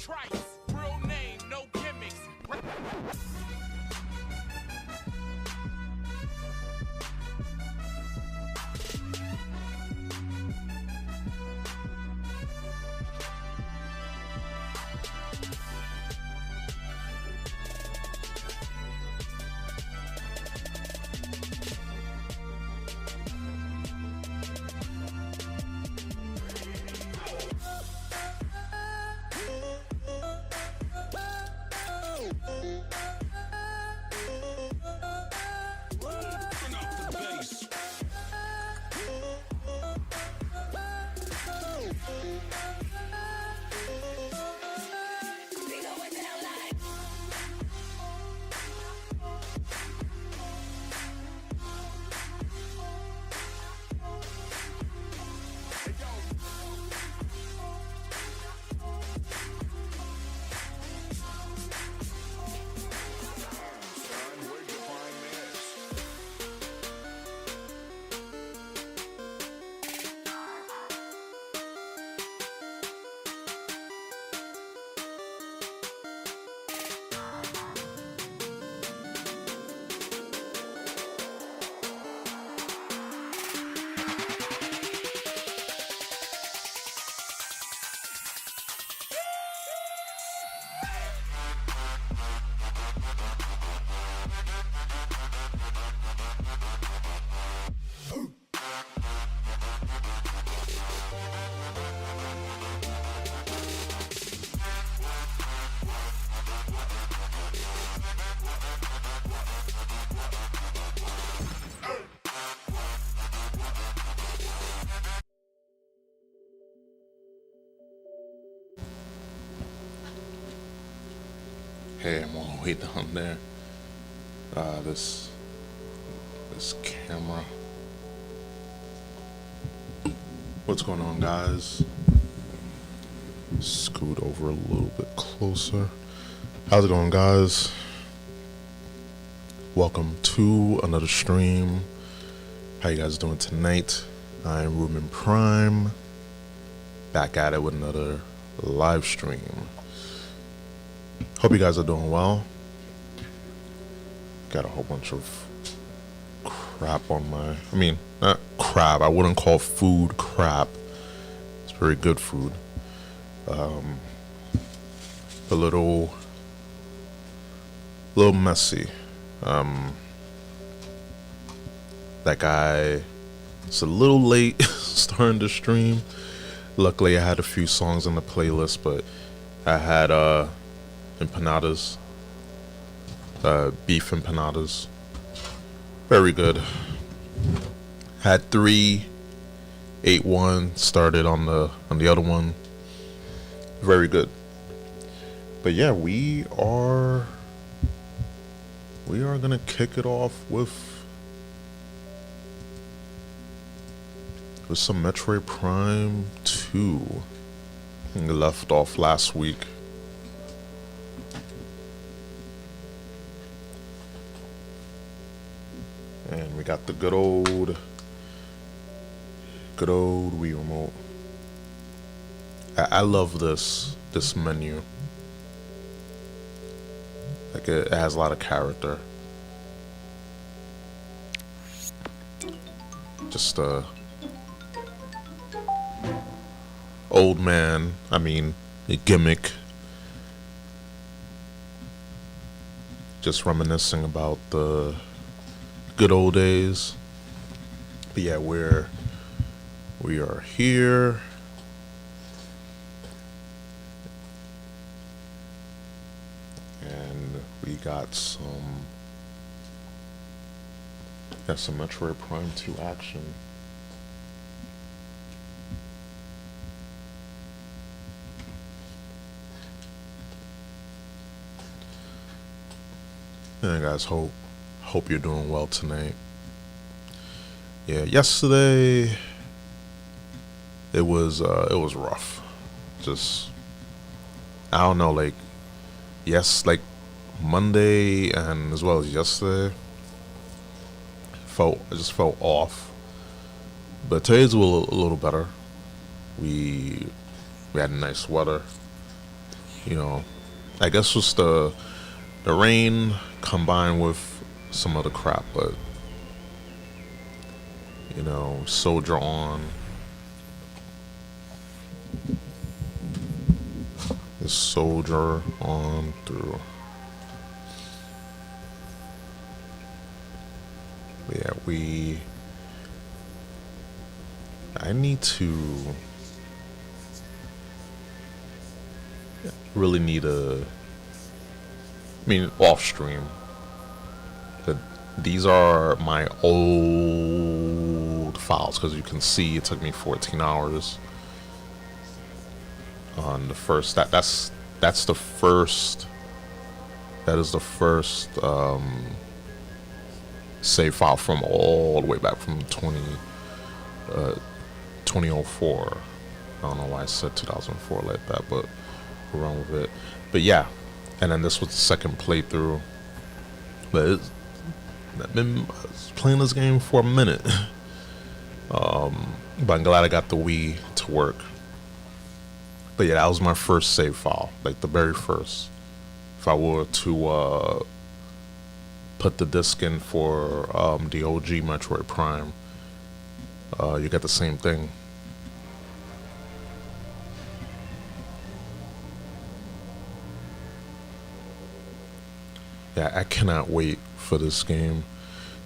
trice. Real name, no gimmicks. Hey, I'm all the way down there. This camera. What's going on, guys? Scoot over a little bit closer. How's it going, guys? Welcome to another stream. How you guys doing tonight? I'm Ruben Prime, back at it with another live stream. Hope you guys are doing well. Got a whole bunch of crap on my... not crap. I wouldn't call food crap. It's very good food. A little messy. That guy... It's a little late starting the stream. Luckily, I had a few songs on the playlist, but I had empanadas, beef empanadas, very good. Had 3, ate 1, started on the other one, very good. But yeah, we are gonna kick it off with some Metroid Prime 2. I left off last week. And we got the good old Wii remote. I love this menu. Like it has a lot of character. Just old man, a gimmick. Just reminiscing about the good old days. But yeah, we are here. And we got some Metroid Prime 2 action. Yeah, guys, hope you're doing well tonight. Yeah, yesterday it was rough. Just I don't know, like Monday and as well as yesterday, I just felt off. But today's a little better. We had nice weather. you know, I guess just the rain combined with some other crap, but you know, soldier on. Just soldier on through. Yeah, I need to really need off stream. That these are my old files because you can see it took me 14 hours on the first. That's the first. That is the first save file from all the way back from 2004. I don't know why I said 2004 like that, but we're wrong with it. But yeah, and then this was the second playthrough. But I've been playing this game for a minute. But I'm glad I got the Wii to work. But yeah, that was my first save file, like the very first. If I were to put the disc in for the OG Metroid Prime, you get the same thing. Yeah, I cannot wait for this game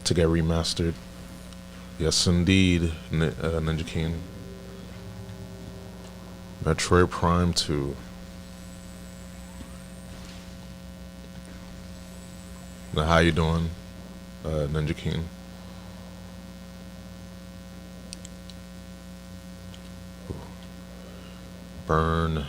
to get remastered. Yes, indeed, Ninja King. Metroid Prime 2. Now, how you doing, Ninja King? Burn.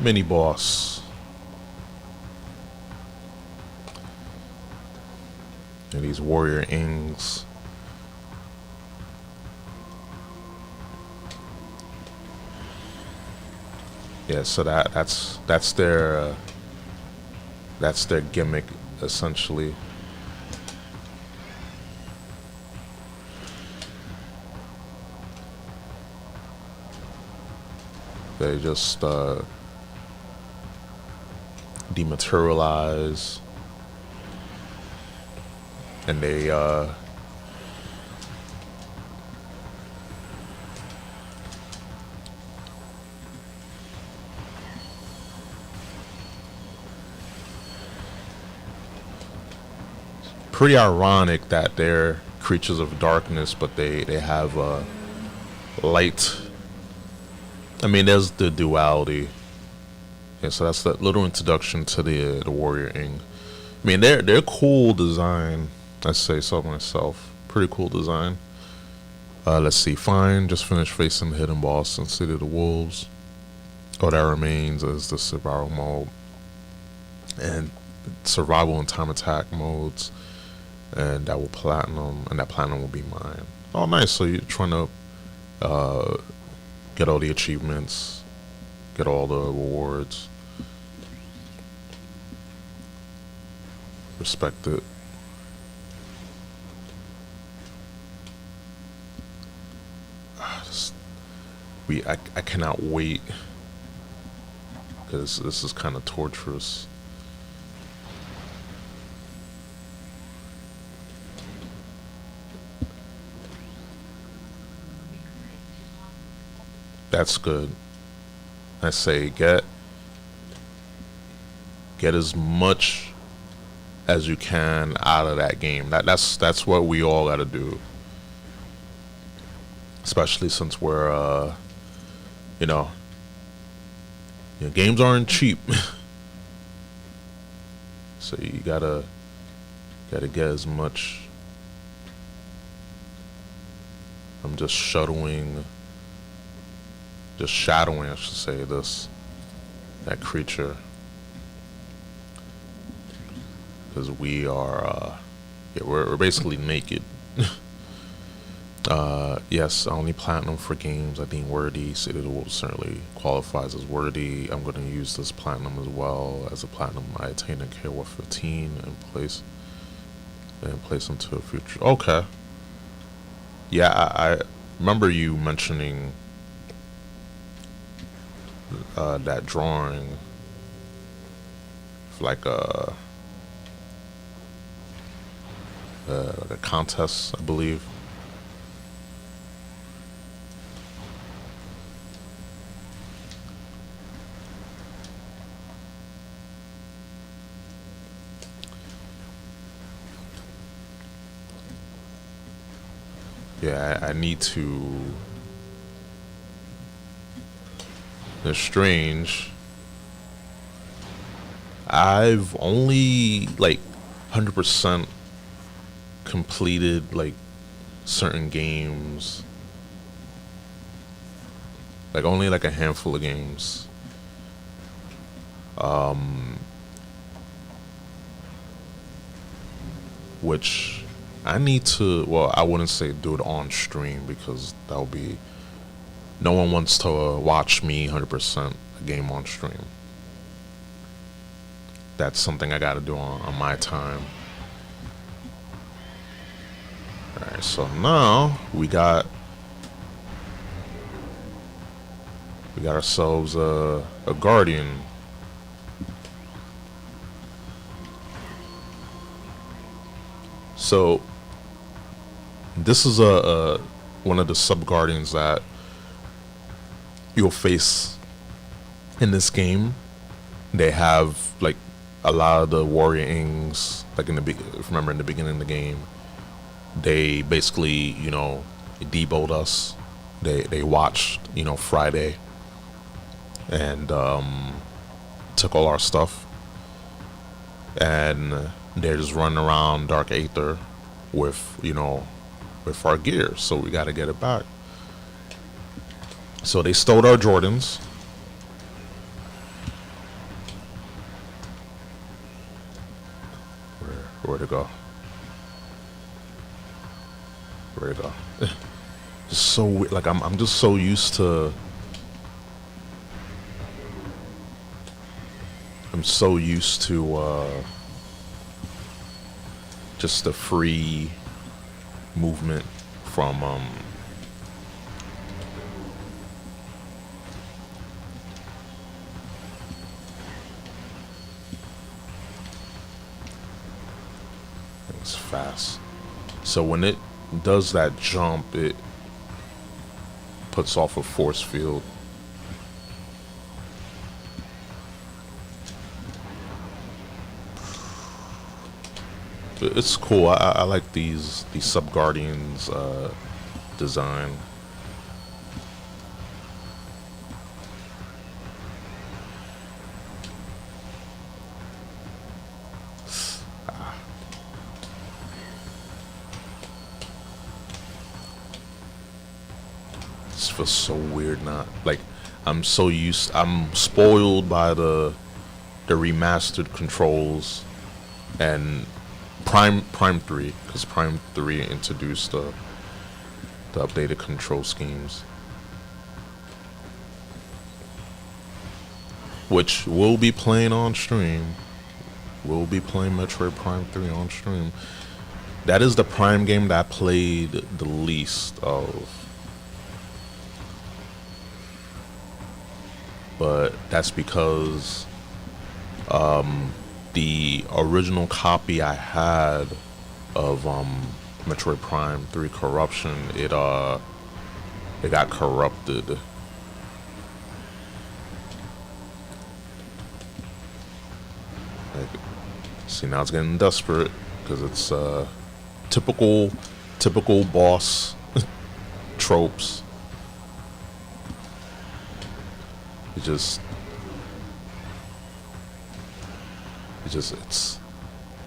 Mini boss. And these warrior ings. Yeah, so that's their gimmick essentially. They just dematerialize, and they pretty ironic that they're creatures of darkness, but they have light. I mean, there's the duality. Yeah, so that's that little introduction to the warrior ing. I mean, they're cool design. I say so myself. Pretty cool design. Let's see. Fine. Just finished facing the hidden boss in City of the Wolves. All that remains is the survival mode and survival and time attack modes, and that will platinum, and that platinum will be mine. Oh, nice. So you're trying to get all the achievements, get all the rewards. Respect it. I cannot wait, because this is kind of torturous. That's good. I say get as much as you can out of that game. That's what we all gotta do. Especially since we're games aren't cheap. So you gotta get as much. I'm just shadowing, I should say, that creature, because we are we're basically naked. Yes, only platinum for games I deem worthy. City of the Wolves certainly qualifies as worthy. I'm going to use this platinum as well as a platinum I attained in KOF 15 in place. and place into the future. Okay. Yeah, I remember you mentioning that drawing, like a contest, I believe. Yeah, I need to. It's strange. I've only like 100% completed like certain games. Like only like a handful of games. Which I need to. Well, I wouldn't say do it on stream because that would be. No one wants to watch me 100% a game on stream. That's something I gotta do on my time. Alright, so now we got ourselves a guardian. So this is a one of the sub guardians that you'll face in this game. They have like a lot of the warrior ings, like if you remember in the beginning of the game, they basically, deboed us. They watched, Friday and took all our stuff. And they're just running around Dark Aether with, with our gear. So we gotta get it back. So they stole our Jordans. Where'd it go? Where'd it go? Just so weird. Like I'm just so used to. I'm so used to just the free movement from it's fast. So when it does that jump, it puts off a force field. It's cool. I like these sub guardians design. This feels so weird. Not like I'm spoiled by the remastered controls and Prime 3, because Prime 3 introduced the updated control schemes, which we'll be playing on stream. We'll be playing Metroid Prime 3 on stream. That is the Prime game that I played the least of. But that's because the original copy I had of Metroid Prime 3 Corruption, it got corrupted. Like, see, now it's getting desperate because it's typical boss tropes.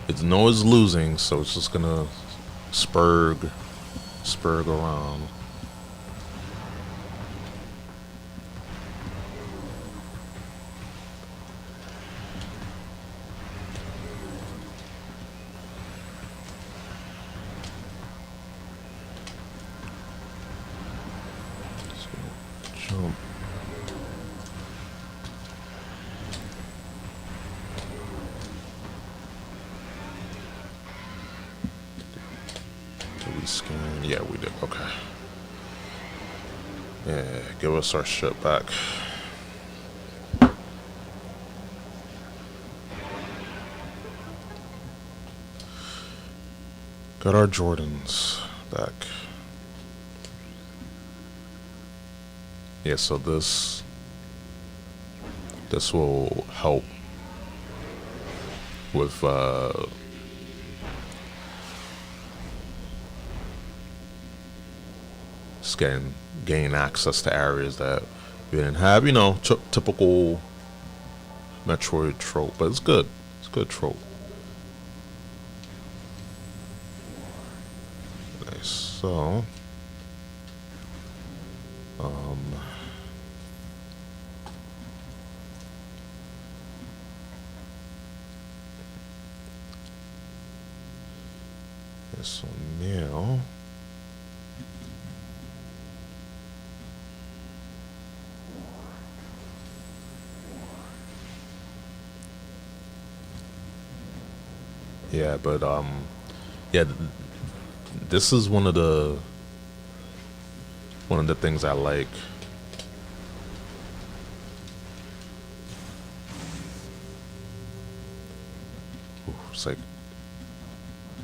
It's no it's losing, so it's just gonna spurg around. Just gonna jump. Did we scan? Yeah, we did. Okay. Yeah, give us our shit back. Got our Jordans back. Yeah, so this will help with gain access to areas that we didn't have. You know, typical Metroid trope, but it's good. It's a good trope. Nice. So, yeah, so now. Yeah, but yeah, this is one of the things I like. Ooh, it's like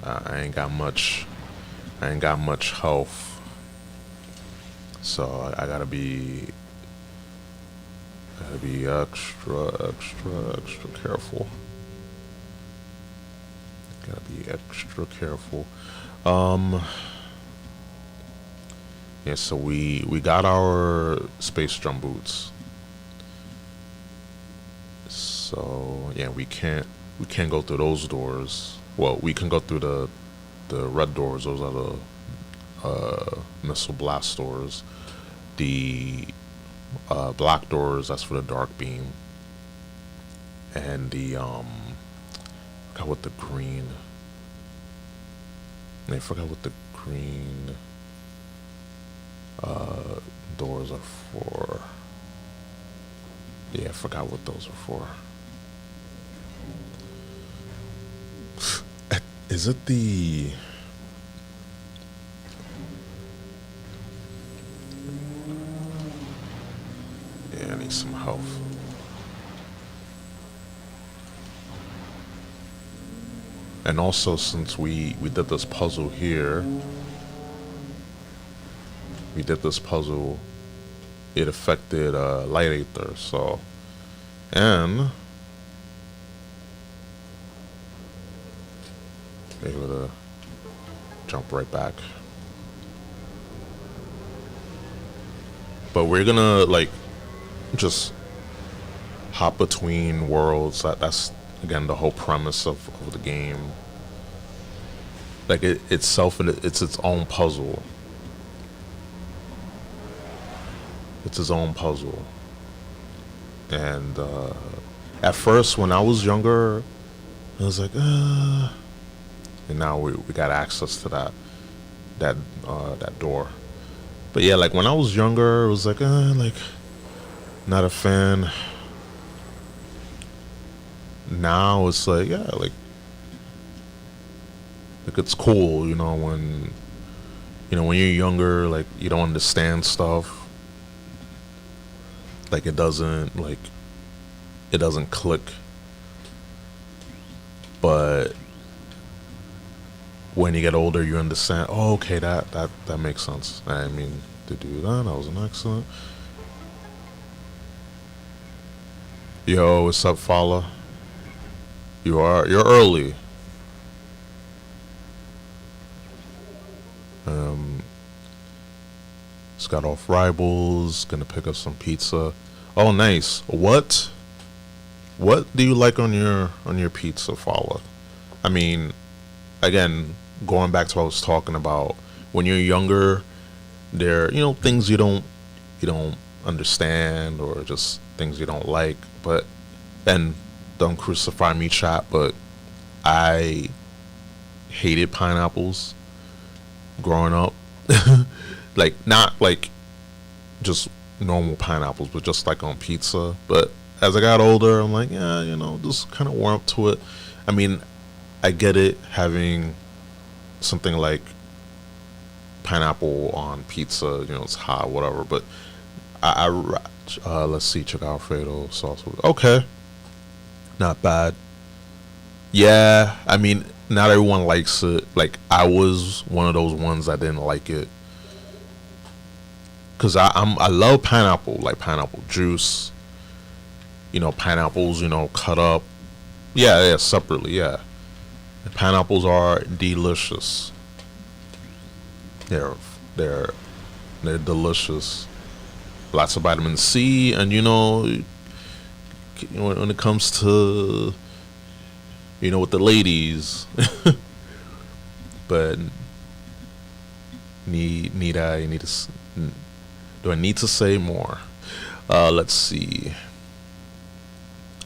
I ain't got much health, so I gotta be extra careful. Gotta be extra careful. Yeah, so we got our space jump boots. So yeah, we can't go through those doors. Well, we can go through the red doors. Those are the missile blast doors. The black doors, that's for the dark beam. And the I forgot what the green. I forgot what the green doors are for. Yeah, I forgot what those are for. Is it the... Yeah, I need some health. And also, since we did this puzzle here, it affected light aether, so, and able to jump right back. But we're gonna like just hop between worlds. That's again the whole premise of the game. Like it's its own puzzle. It's its own puzzle. And at first, when I was younger, I was like, and now we got access to that door. But yeah, like when I was younger, it was like not a fan. Now it's like, yeah, like it's cool, you know, when you're younger, like you don't understand stuff. Like it doesn't click. But when you get older, you understand, oh, okay, that makes sense. I mean, to do that was an excellent. Yo, what's up, Fala? You're early. Just got off Rivals, gonna pick up some pizza. Oh, nice. What do you like on your pizza, Fala? I mean, again, going back to what I was talking about, when you're younger, there are, things you don't understand, or just things you don't like. But and don't crucify me, chat, but I hated pineapples growing up. Like not like just normal pineapples, but just like on pizza. But as I got older, I'm like, yeah, just kind of warm up to it. I mean, I get it having something like pineapple on pizza, you know, it's hot, whatever. But let's see, check Alfredo sauce. Okay, not bad. Yeah, I mean, not everyone likes it. Like, I was one of those ones that didn't like it, cause I love pineapple, like pineapple juice. You know, pineapples, you know, cut up. Yeah, separately. Yeah, the pineapples are delicious. They're they're they're delicious. Lots of vitamin C, and you know, when it comes to, you know, with the ladies, but do I need to say more? Let's see.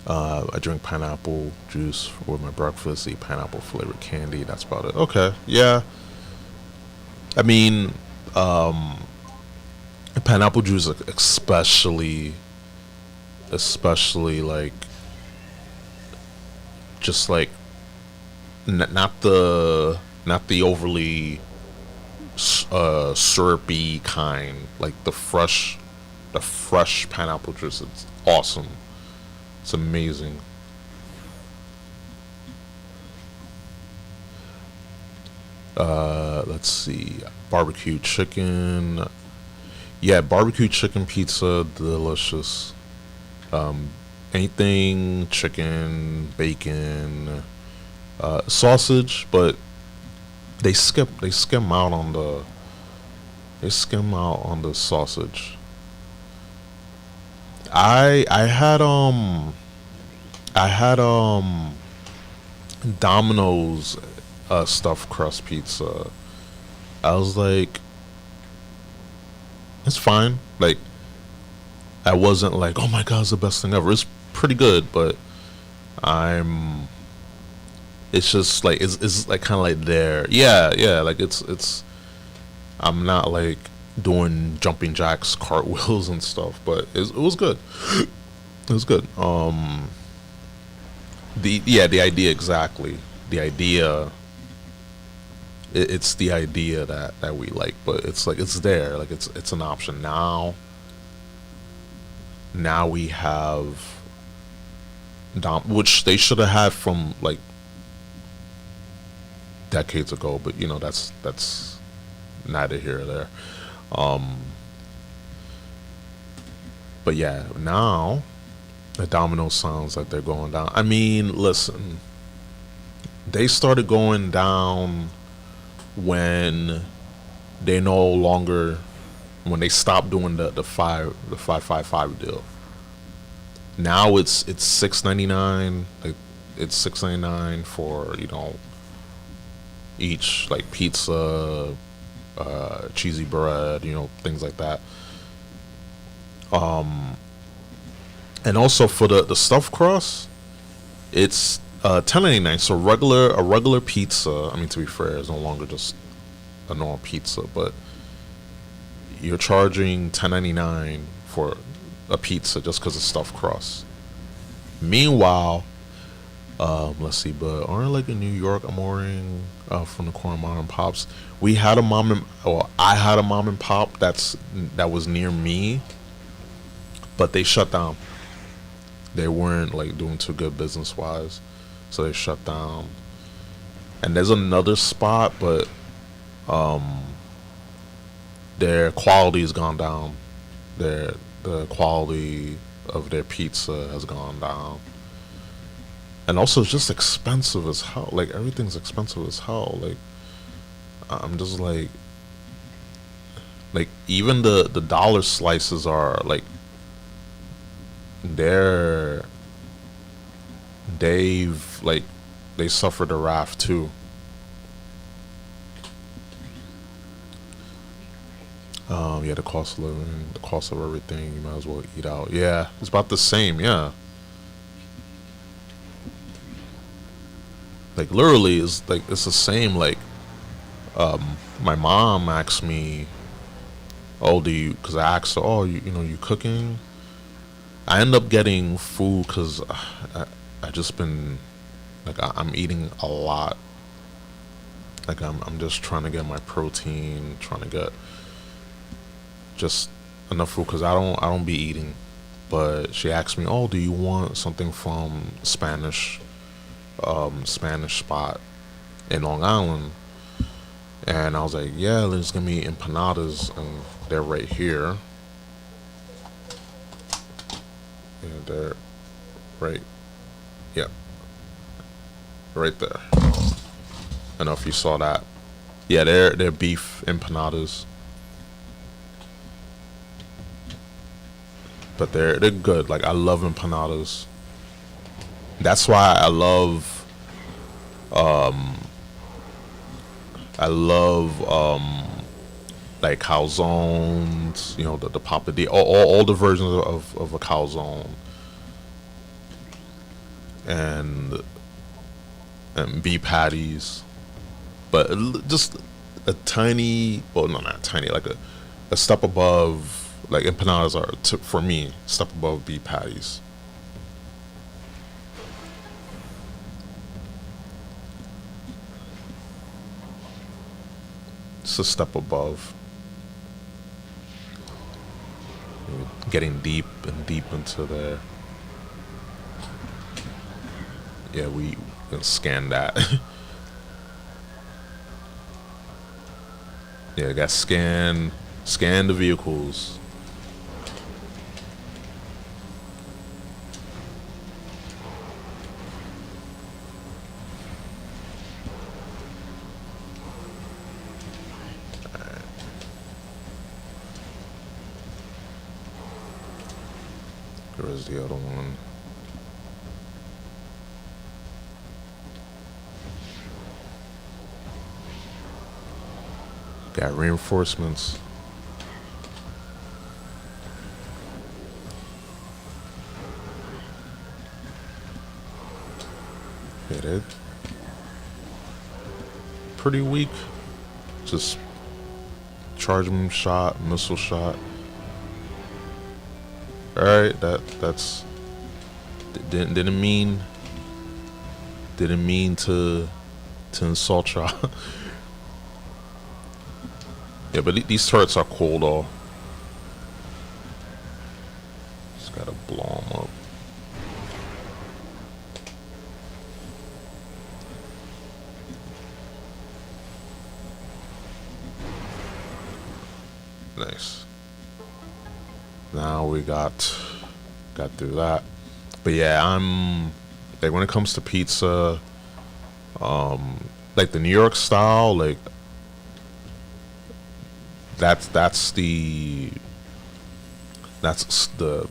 I drink pineapple juice with my breakfast. Eat pineapple flavored candy. That's about it. Okay, yeah. I mean, pineapple juice, especially like, just like, not the overly syrupy kind, like the fresh pineapple juice. It's awesome. It's amazing. Let's see, barbecue chicken. Yeah, barbecue chicken pizza, delicious. Um, Anything chicken, bacon, sausage, but they skim out on the sausage. I had Domino's stuffed crust pizza. I was like, it's fine. Like, I wasn't like, oh my god, it's the best thing ever. It's pretty good, but I'm. It's just like it's like kind of like there. Yeah, yeah. Like it's. I'm not like doing jumping jacks, cartwheels, and stuff, but it was good. It was good. The idea exactly. The idea. It's the idea that we like, but it's like it's there. Like it's an option now. Now we have which they should have had from like decades ago, but you know that's neither here or there. Um, but yeah, now the domino sounds like they're going down. I mean, listen, they started going down when they no longer when they stopped doing the 555 deal. Now it's $6.99. Like, it's $6.99 for, you know, each, like, pizza, cheesy bread, you know, things like that. And also for the stuffed crust, it's $10.99. So a regular pizza. I mean, to be fair, is no longer just a normal pizza, but you're charging $10.99 for a pizza just because it's stuffed crust. Meanwhile, let's see, but aren't like in New York, I'm ordering from the corner mom and pops. We had a I had a mom and pop that was near me, but they shut down. They weren't like doing too good business wise, so they shut down. And there's another spot, but their quality has gone down. The quality of their pizza has gone down. And also it's just expensive as hell. Like, everything's expensive as hell. Like, I'm just like even the dollar slices are like they've like they suffered a wrath too. Yeah, the cost of living, the cost of everything, you might as well eat out. Yeah, it's about the same, yeah. Like, literally, it's the same. Like, my mom asked me, "Oh, because I asked her, oh, you know, you cooking?" I end up getting food because I just been like I'm eating a lot Like I'm just trying to get my protein, trying to get just enough food because I don't be eating. But she asked me, "Oh, do you want something from Spanish spot in Long Island?" And I was like, "Yeah, let's give me empanadas, and they're right here. Yeah, they're right, yeah, right there. I don't know if you saw that. Yeah, they're beef empanadas, but they're good. Like I love empanadas. That's why I love like calzones. You know the papadilla, all the versions of a calzone, and beef patties. But just a tiny, well, no, not tiny, like a step above. Like empanadas are for me step above beef patties. It's a step above. Getting deep and deep into the, yeah, we can scan that. Yeah, got scan the vehicles. Where's the other one? Got reinforcements. Hit it. Pretty weak. Just charging shot, missile shot. All right, that's didn't mean to insult y'all. Yeah, but these turrets are cool though. Just gotta blow them up. Nice. Now we got through that. But yeah, I'm like when it comes to pizza, like the New York style, like that's the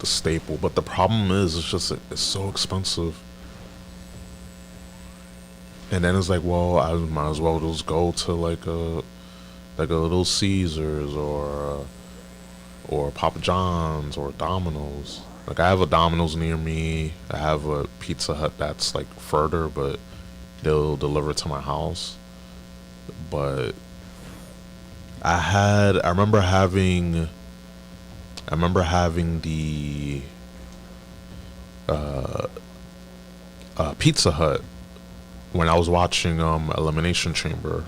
staple. But the problem is, it's just it's so expensive. And then it's like, well, I might as well just go to like a Little Caesars or Papa John's or Domino's. Like I have a Domino's near me. I have a Pizza Hut that's like further, but they'll deliver to my house. But I remember having the Pizza Hut when I was watching Elimination Chamber.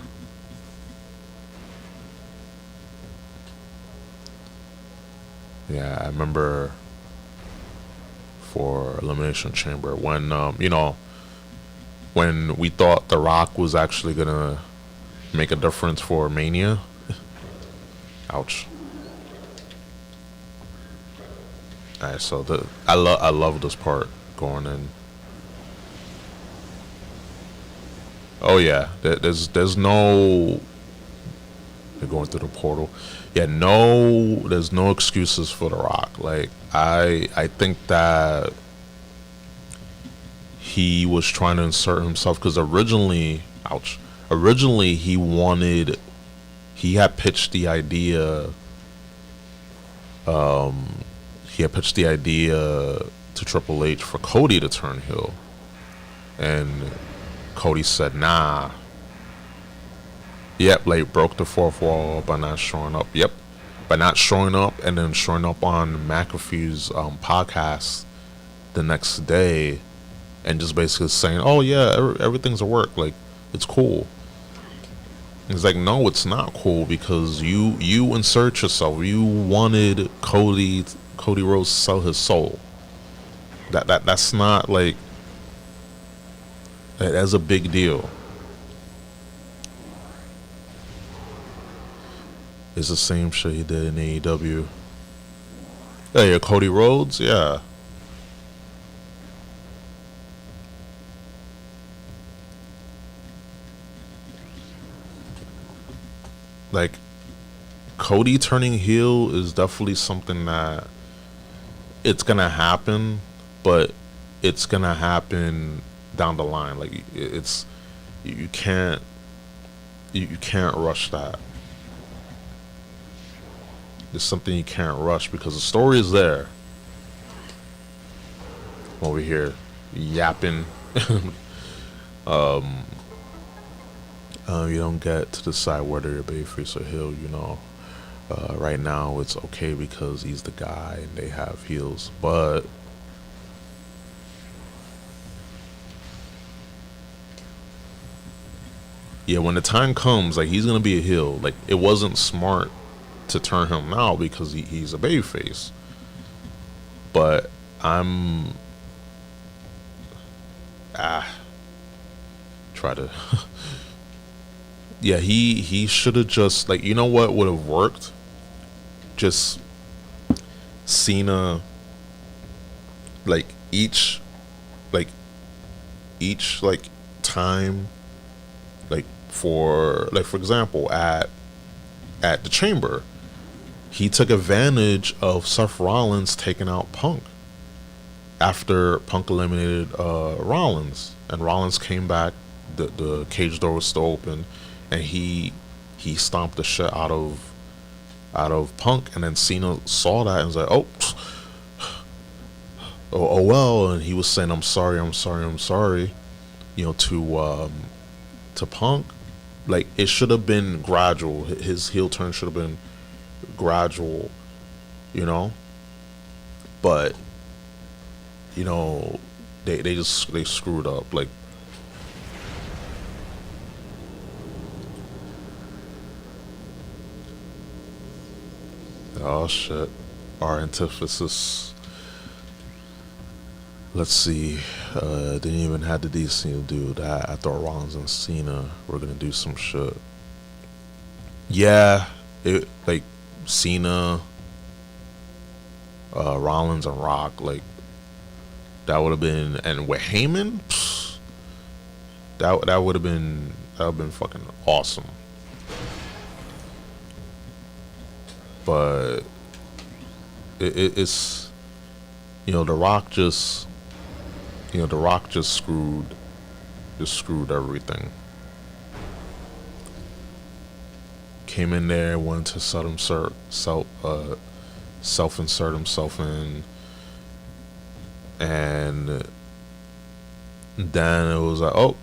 Yeah, I remember for Elimination Chamber when when we thought The Rock was actually gonna make a difference for Mania. Ouch. Alright, so I love this part going in. Oh yeah, there's no, they're going through the portal. Yeah, no, there's no excuses for The Rock. Like I think that he was trying to insert himself because originally he had pitched the idea. He had pitched the idea to Triple H for Cody to turn heel, and Cody said nah. Yep, like broke the fourth wall by not showing up. Yep, by not showing up and then showing up on McAfee's podcast the next day, and just basically saying, "Oh yeah, everything's a work. Like it's cool." It's like, no, it's not cool because you insert yourself. You wanted Cody Rhodes to sell his soul. That's not like that's a big deal. It's the same shit he did in AEW. Yeah, Cody Rhodes, yeah. Like, Cody turning heel is definitely something that it's gonna happen, but it's gonna happen down the line. Like, it's you can't you can't rush that. It's something you can't rush because the story is there. Over here, yapping. You don't get to decide whether you're babyface or heel. You know, right now it's okay because he's the guy and they have heels, but yeah, when the time comes, like he's gonna be a heel. Like it wasn't smart to turn him now because he's a babyface. But I'm try to yeah, he should have just like, you know what would have worked? Just Cena like like each like time like for example at the Chamber, he took advantage of Seth Rollins taking out Punk after Punk eliminated Rollins, and Rollins came back. The cage door was still open, and he stomped the shit out of Punk, and then Cena saw that and was like, oh well, and he was saying I'm sorry, you know, to Punk. Like it should have been gradual. His heel turn should have been gradual, you know. But you know, they screwed up. Like oh shit, our antithesis. Let's see. Didn't even have the DC to do that. I thought Rollins and Cena were gonna do some shit. Yeah, it like Cena, Rollins and Rock, like that would have been, and with Heyman, that would have been fucking awesome. But it's you know, The Rock just screwed everything. Came in there, wanted to self-insert himself in, and then it was like, oh,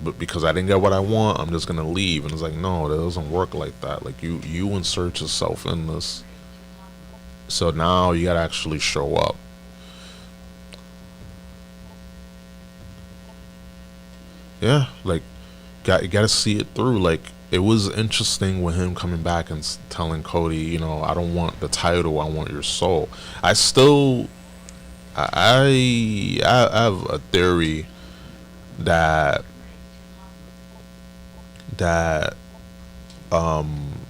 but because I didn't get what I want, I'm just gonna leave. And it's like, no, that doesn't work like that. Like you insert yourself in this, so now you gotta actually show up. Yeah, like you gotta see it through. Like it was interesting with him coming back and telling Cody, you know, I don't want the title, I want your soul. I still, I have a theory that The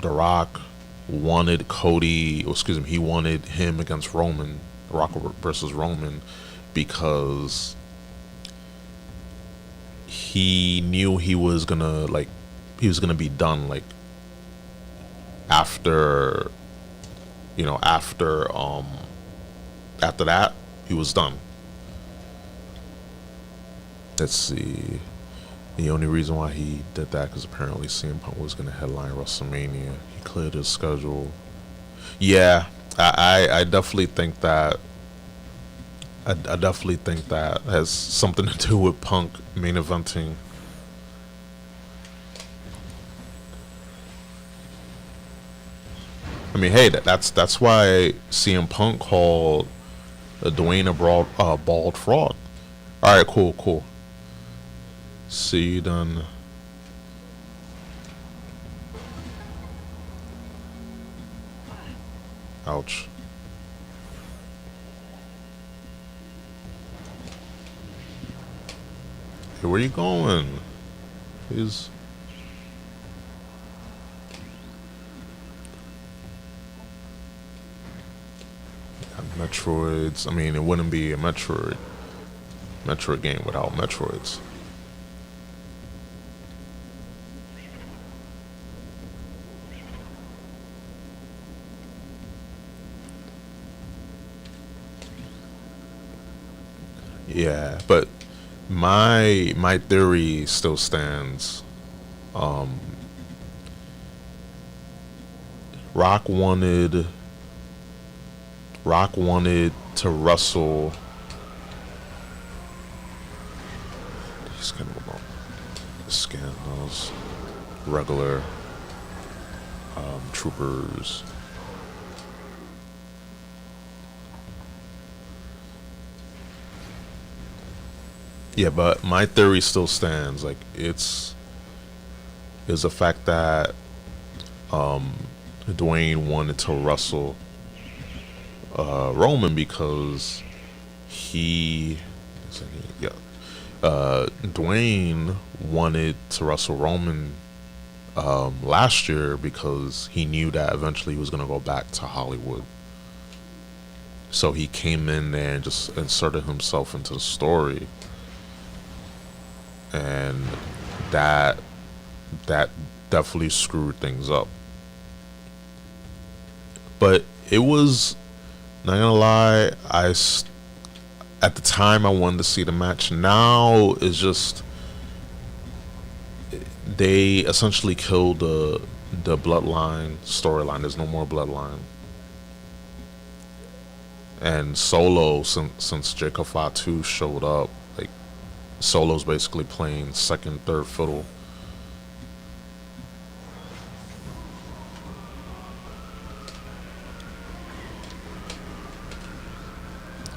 Rock wanted Cody, or excuse me, he wanted him against Roman, Rock versus Roman, because he knew he was gonna be done, like after that he was done. Let's see. The only reason why he did that because apparently CM Punk was gonna headline WrestleMania. He cleared his schedule. Yeah, I definitely think that. I definitely think that has something to do with Punk main eventing. I mean, hey, that's why CM Punk called Dwayne a bald fraud. All right, cool. See you done. Ouch. Hey, where you going? He's... Metroids. I mean, it wouldn't be a Metroid game without Metroids. Yeah, but my theory still stands. Um, Rock wanted to wrestle. He's gonna scan those regular troopers. Yeah, but my theory still stands. Like it's the fact that Dwayne wanted to wrestle Roman because he, yeah, Dwayne wanted to wrestle Roman last year because he knew that eventually he was gonna go back to Hollywood. So he came in there and just inserted himself into the story, and that definitely screwed things up. But it was, not gonna lie, at the time I wanted to see the match. Now it's just they essentially killed the bloodline storyline. There's no more bloodline. And Solo, since Jacob Fatu showed up, like Solo's basically playing second, third fiddle.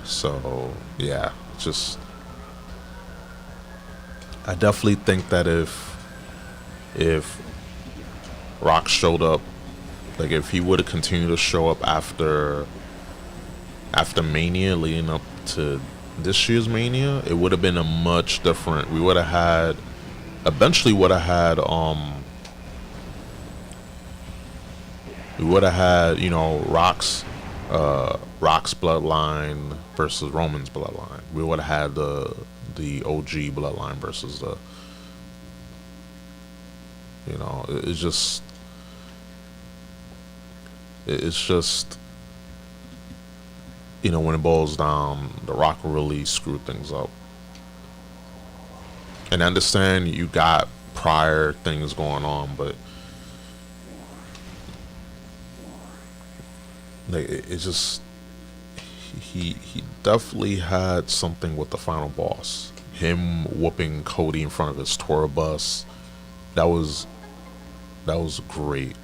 So yeah, just I definitely think that if Rock showed up, like if he would have continued to show up after Mania, leading up to this year's Mania, it would have been a much different. We would have had, eventually would have had, you know, Rock's bloodline versus Roman's bloodline. We would have had the OG bloodline versus the, you know, it's just you know, when it boils down, The Rock really screwed things up. And I understand you got prior things going on, but like it's just he definitely had something with the final boss. Him whooping Cody in front of his tour bus, that was great.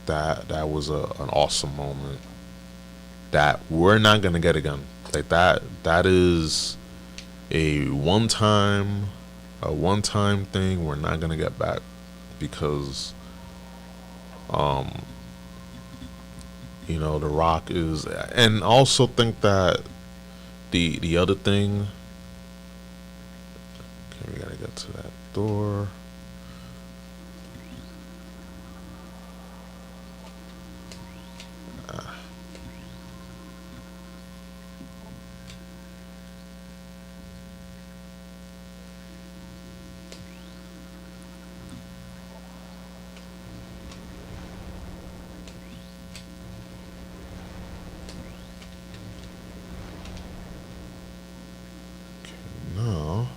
That was an awesome moment that we're not gonna get again. Like that is a one time thing we're not gonna get back, because you know, The Rock is, and also think that the other thing, okay, we gotta get to that door. No.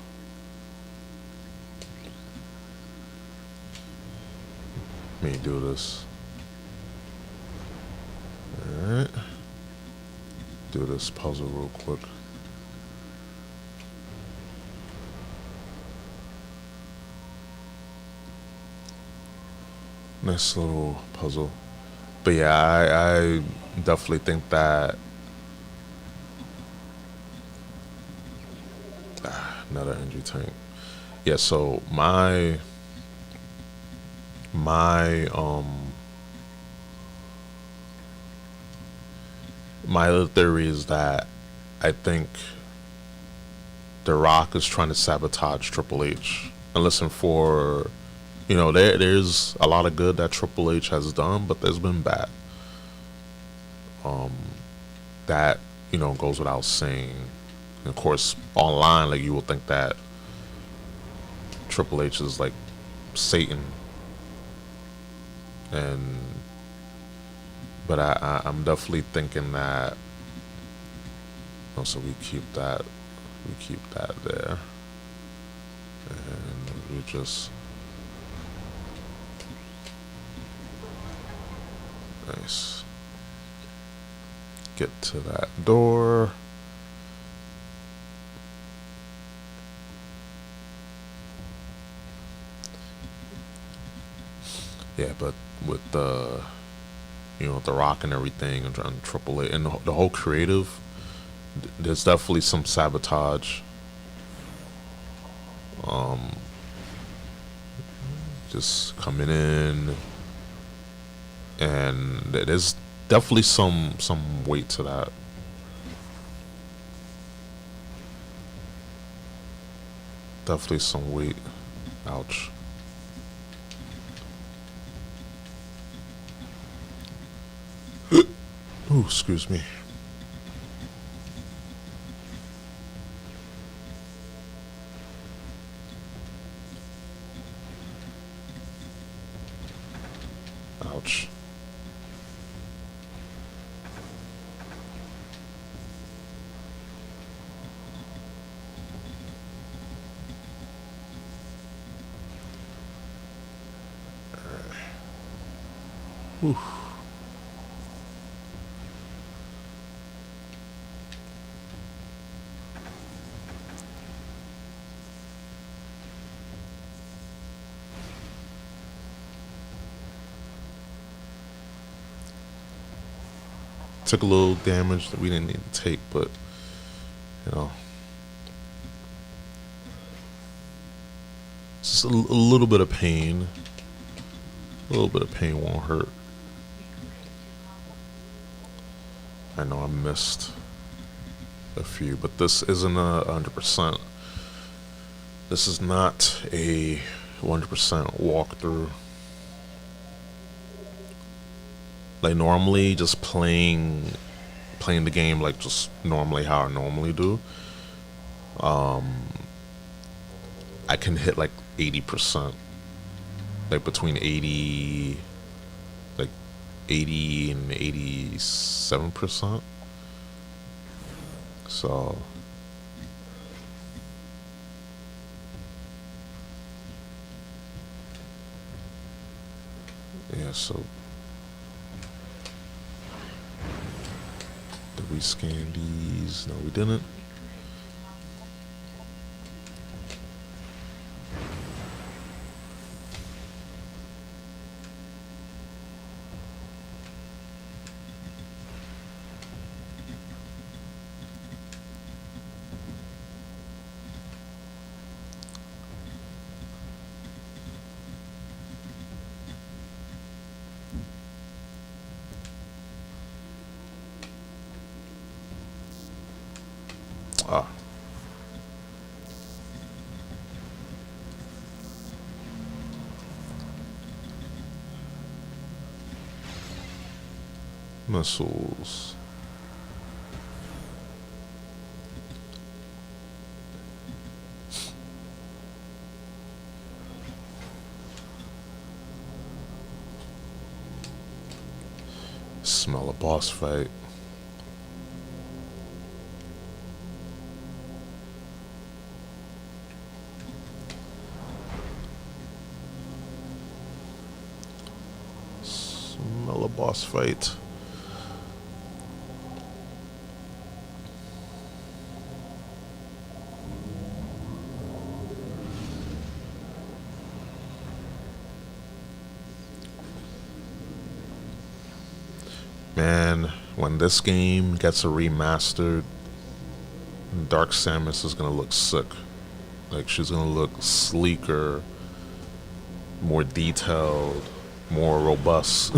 Let me do this. Alright. Do this puzzle real quick. Nice little puzzle. But yeah, I definitely think that another energy tank. Yeah, so my my other theory is that I think The Rock is trying to sabotage Triple H. And listen, for there's a lot of good that Triple H has done, but there's been bad. That goes without saying. And of course, online, like, you will think that Triple H is like Satan, and but I'm definitely thinking that. So we keep that there, and we just nice. Get to that door. Yeah, but with the the Rock and everything, and Triple A and the whole creative, there's definitely some sabotage. Just coming in, and there's definitely some weight to that. Definitely some weight. Ouch. Ooh, excuse me. Ouch. Whew. Took a little damage that we didn't need to take, but just a little bit of pain. A little bit of pain won't hurt. I know I missed a few, but this isn't 100%. This is not a 100% walkthrough. Like, normally, just playing the game like just normally how I normally do, I can hit like 80%, like between 80 and 87%. So yeah, so did we scan these? No, we didn't. Ah. Missiles. Smell a boss fight. Smell a boss fight. Man, when this game gets a remastered, Dark Samus is gonna look sick. Like she's gonna look sleeker, more detailed, more robust.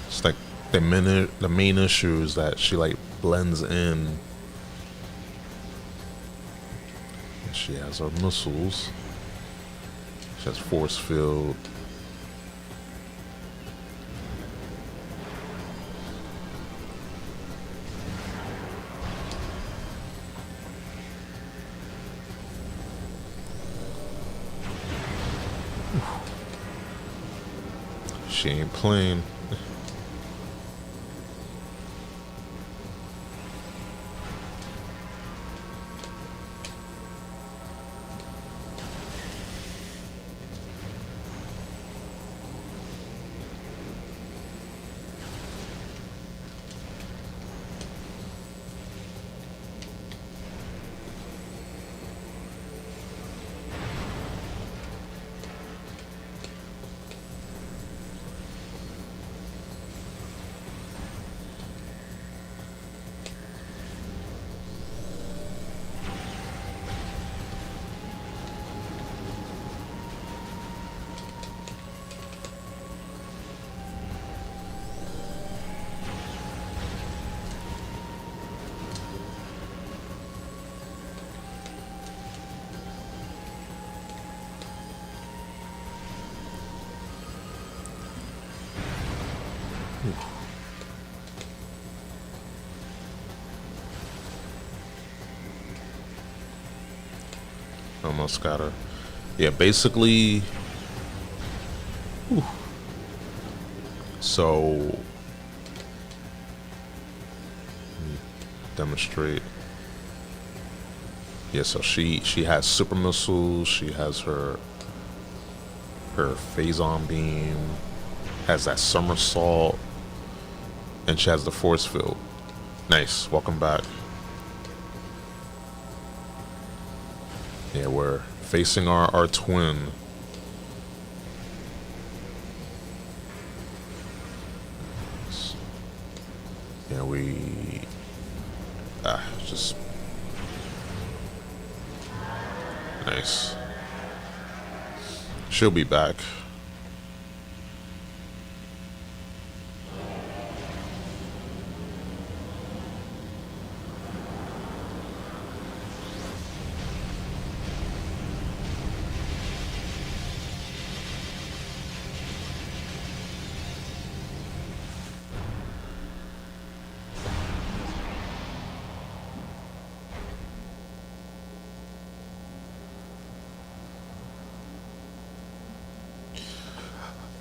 It's like the main issue is that she like blends in. And she has her missiles. She has force field. She ain't playing. Almost got her. Yeah, basically. Whew. So demonstrate. Yeah, so she has super missiles. She has her phazon beam. Has that somersault, and she has the force field. Nice. Welcome back. Yeah, we're facing our twin. Yeah, we just nice. She'll be back.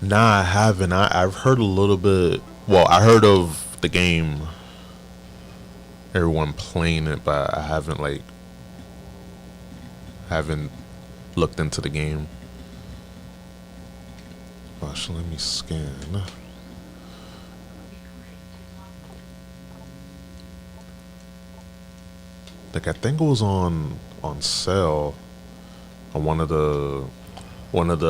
Nah, I haven't. I've heard a little bit. Well, I heard of the game. Everyone playing it, but I haven't looked into the game. Gosh, let me scan. Like I think it was on sale on one of the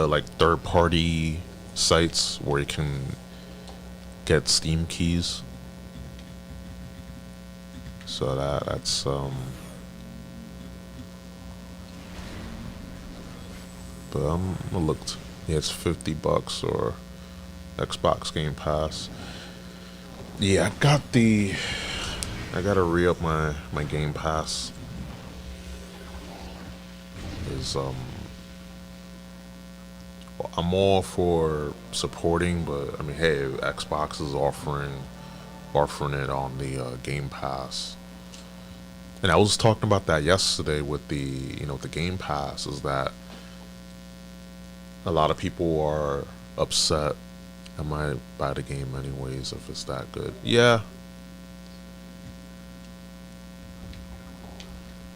like third party sites where you can get Steam keys. So that's but I'm gonna look. Yeah, it's $50 or Xbox Game Pass. Yeah, I gotta re-up my Game Pass. Is I'm all for supporting, but I mean, hey, Xbox is offering it on the Game Pass. And I was talking about that yesterday with the Game Pass, is that a lot of people are upset. I might buy the game anyways if it's that good. Yeah.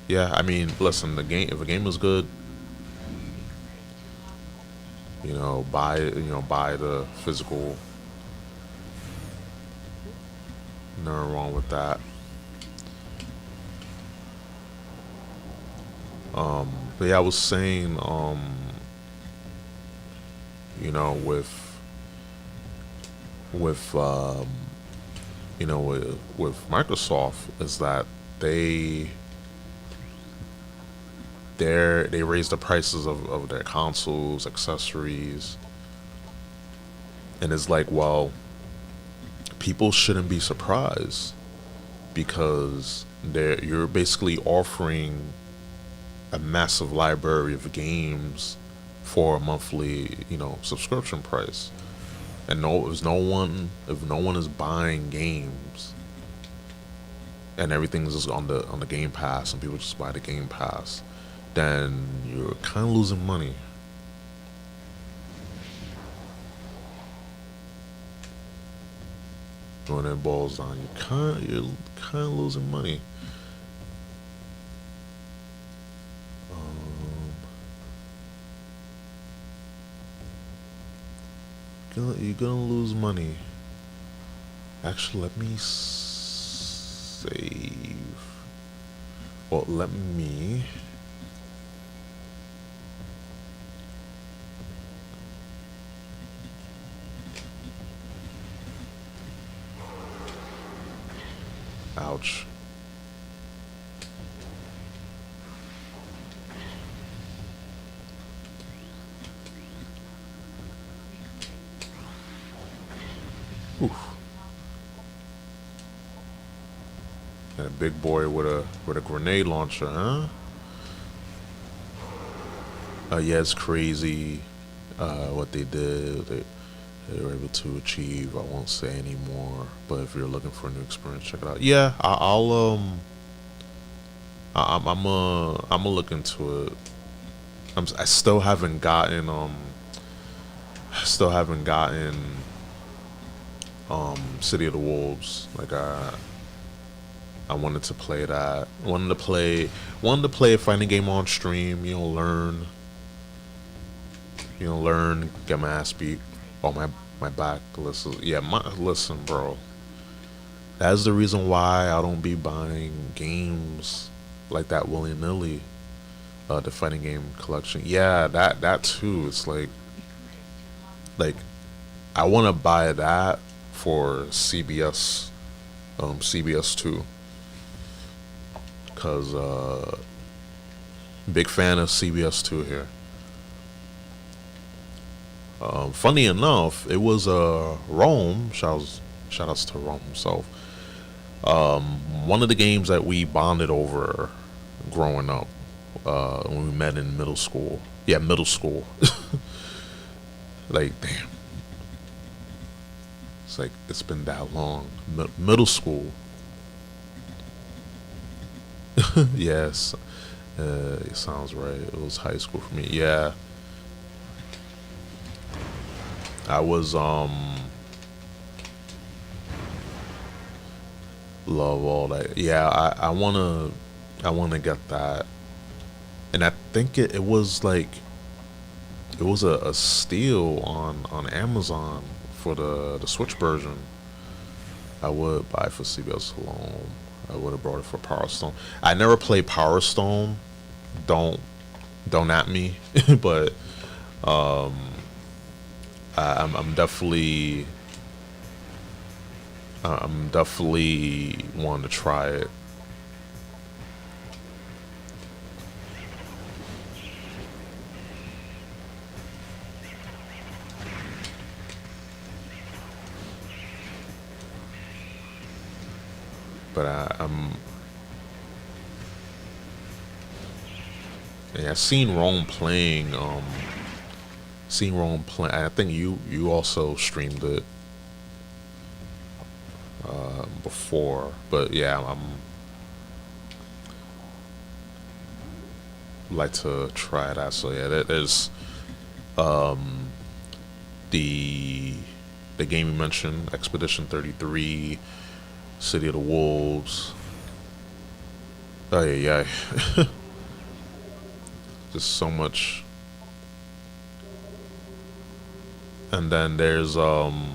Yeah, I mean, listen, the game, if a game is good, buy it, buy the physical. Nothing wrong with that. But yeah, I was saying, you know, with with Microsoft is that they they raise the prices of their consoles, accessories, and it's like, well, people shouldn't be surprised because you're basically offering a massive library of games for a monthly, subscription price. And if no one is buying games and everything's just on the Game Pass and people just buy the Game Pass, then you're kind of losing money. When it boils down, you're kind of losing money. Um, you're gonna lose money. Actually, let me save. Well, let me. Ouch. Oof. And a big boy with a grenade launcher, huh? Yeah, it's crazy what they did. They were able to achieve. I won't say anymore, but if you're looking for a new experience, check it out. Yeah, I'm gonna look into it. I still haven't gotten City of the Wolves. Like I wanted to play that. Wanted to play a fighting game on stream. Learn, get my ass beat. Oh, my back. Listen, bro. That's the reason why I don't be buying games like that willy nilly. The fighting game collection. Yeah, that too. It's like I want to buy that for CBS two, cause big fan of CBS two here. Funny enough, it was Rome. Shout outs to Rome himself. One of the games that we bonded over growing up when we met in middle school. Yeah, middle school. Like, damn, it's like it's been that long. Middle school. Yes, it sounds right. It was high school for me. Yeah, I was love all that. Yeah, I wanna get that, and I think it was like it was a steal on Amazon for the Switch version. I would buy it for CBS alone. I would have brought it for Power Stone. I never played Power Stone. Don't don't at me, but I'm definitely I'm definitely wanting to try it. But yeah, I've seen Rome play. I think you also streamed it before, but yeah, I'm like to try that. So yeah, there's the the game you mentioned, Expedition 33, City of the Wolves. Oh yeah, yeah. Just so much. And then there's Doom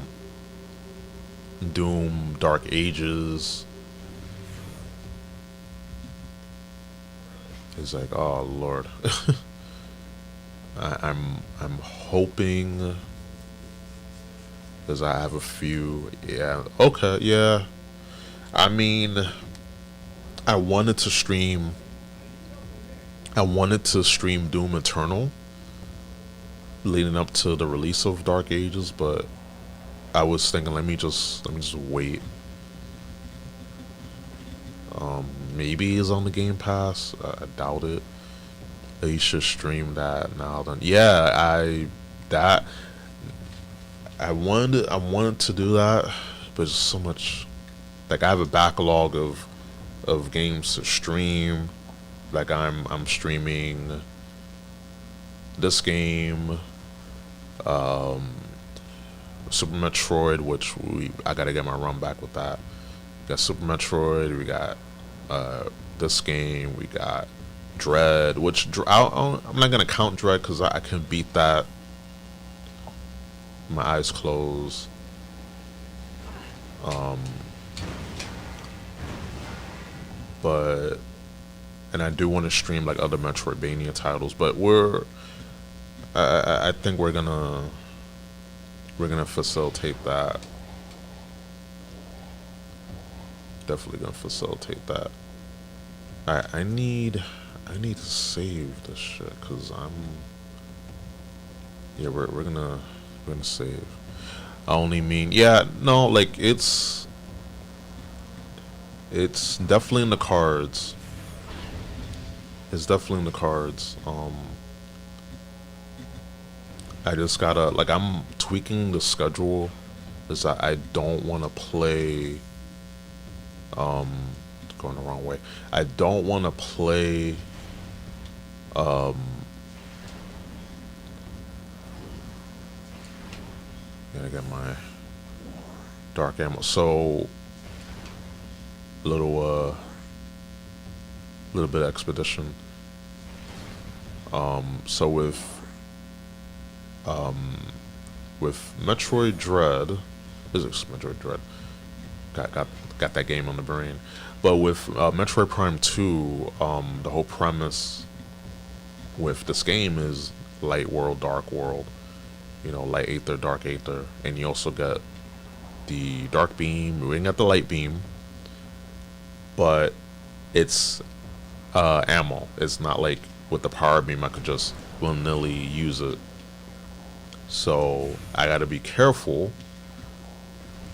Dark Ages. It's like, oh Lord. I'm hoping, because I have a few. Yeah. Okay. Yeah. I mean, I wanted to stream. I wanted to stream Doom Eternal leading up to the release of Dark Ages, but I was thinking, let me just wait. Maybe it's on the Game Pass. I doubt it. You should stream that now. Then, yeah, that I wanted to do that, but there's so much. Like I have a backlog of games to stream. Like I'm streaming this game, um, Super Metroid, which I gotta get my run back with that. We got Super Metroid. We got this game. We got Dread, which I'm not gonna count Dread because I can beat that. My eyes closed. But and I do want to stream like other Metroidvania titles, but I think we're gonna facilitate that. Definitely gonna facilitate that. I need to save this shit because yeah, we're gonna save. I only mean, yeah, no, like it's definitely in the cards. It's definitely in the cards. I just gotta, like, I'm tweaking the schedule is that I don't want to play going the wrong way. I don't want to play gotta get my dark ammo. So little bit of expedition. So with Metroid Dread, is it Metroid Dread? Got that game on the brain. But with Metroid Prime 2, the whole premise with this game is light world, dark world. You know, light aether, dark aether, and you also get the dark beam. We didn't get the light beam, but it's ammo. It's not like with the power beam I could just willy-nilly use it. So I gotta be careful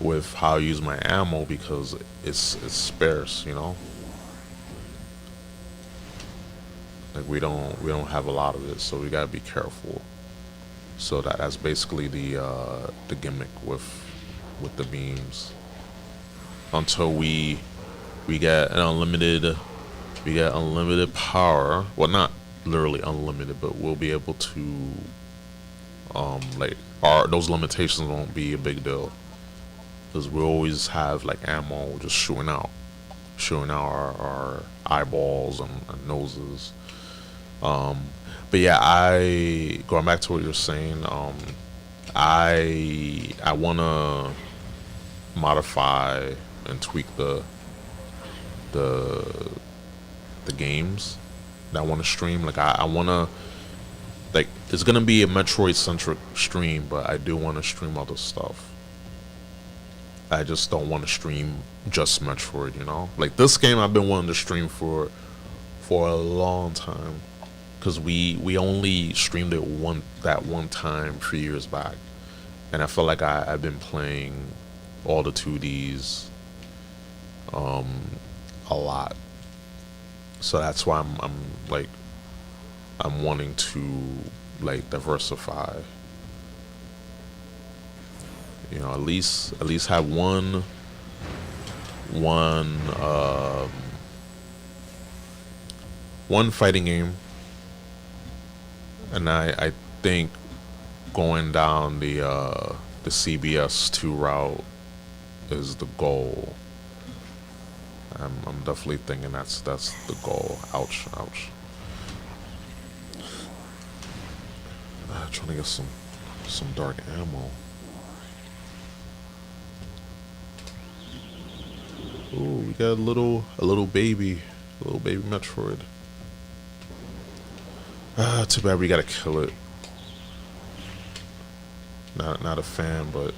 with how I use my ammo because it's sparse, you know. Like we don't have a lot of it, so we gotta be careful. So that's basically the gimmick with the beams. Until we get an unlimited power. Well, not literally unlimited, but we'll be able to like those limitations won't be a big deal because we always have like ammo just shooting out our eyeballs and noses. But yeah, going back to what you're saying, I wanna modify and tweak the games that I want to stream. Like I want to, like, it's gonna be a Metroid centric stream, but I do want to stream other stuff. I just don't want to stream just Metroid, you know. Like this game, I've been wanting to stream for a long time, because we only streamed it that one time 3 years back, and I felt like I've been playing all the 2Ds a lot. So that's why I'm wanting to like diversify. You know, at least have one fighting game, and I think going down the CBS 2 route is the goal. I'm definitely thinking that's the goal. Ouch, ouch. Trying to get some dark ammo. Ooh, we got a little baby Metroid. Too bad we gotta kill it. Not a fan, but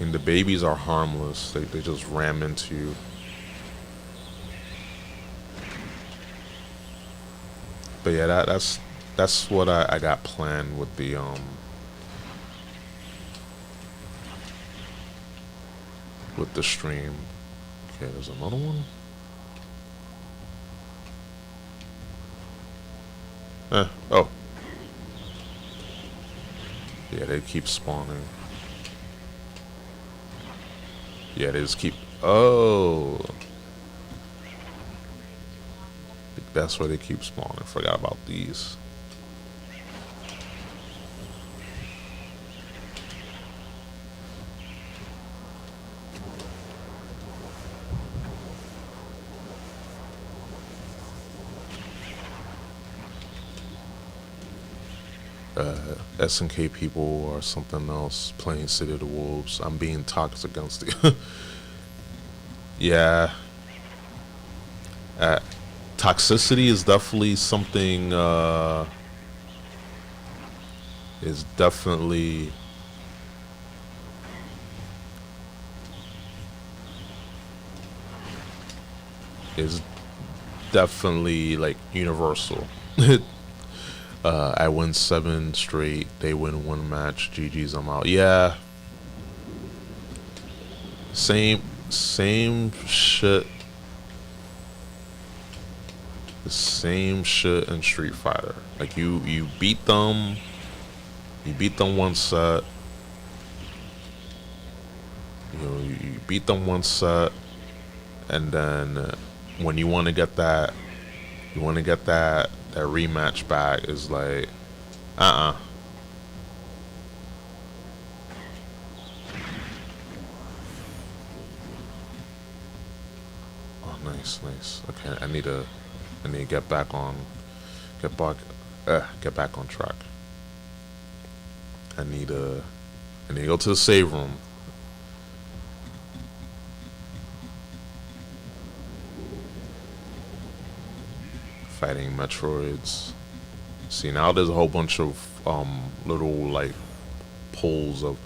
and the babies are harmless. They just ram into you. But yeah, that's what I got planned with the stream. Okay, there's another one. Oh. Yeah, they keep spawning. Yeah, they just keep. Oh. That's where they keep spawning. Forgot about these. SNK people or something else playing City of the Wolves. I'm being toxic against it. Yeah. Toxicity is definitely something, is definitely like universal. I win 7 straight. They win 1 match. GG's, I'm out. Yeah. Same shit. The same shit in Street Fighter. Like you beat them. You beat them 1 set. You beat them 1 set, and then when you want to get that rematch back is like, Oh, nice. Okay, I need to get back on track. I need to go to the save room. Fighting Metroids. See, now there's a whole bunch of little like polls of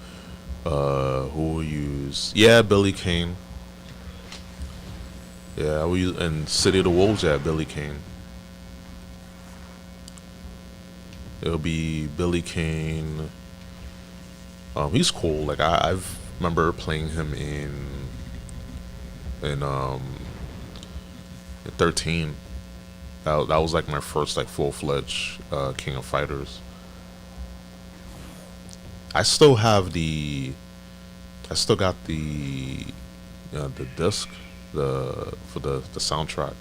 who will use. Yeah, Billy Kane. Yeah, I will use, and City of the Wolves. Yeah, Billy Kane. It'll be Billy Kane. He's cool. Like I've remember playing him in 13. That was like my first like full-fledged King of Fighters. I still got the disc for the soundtrack.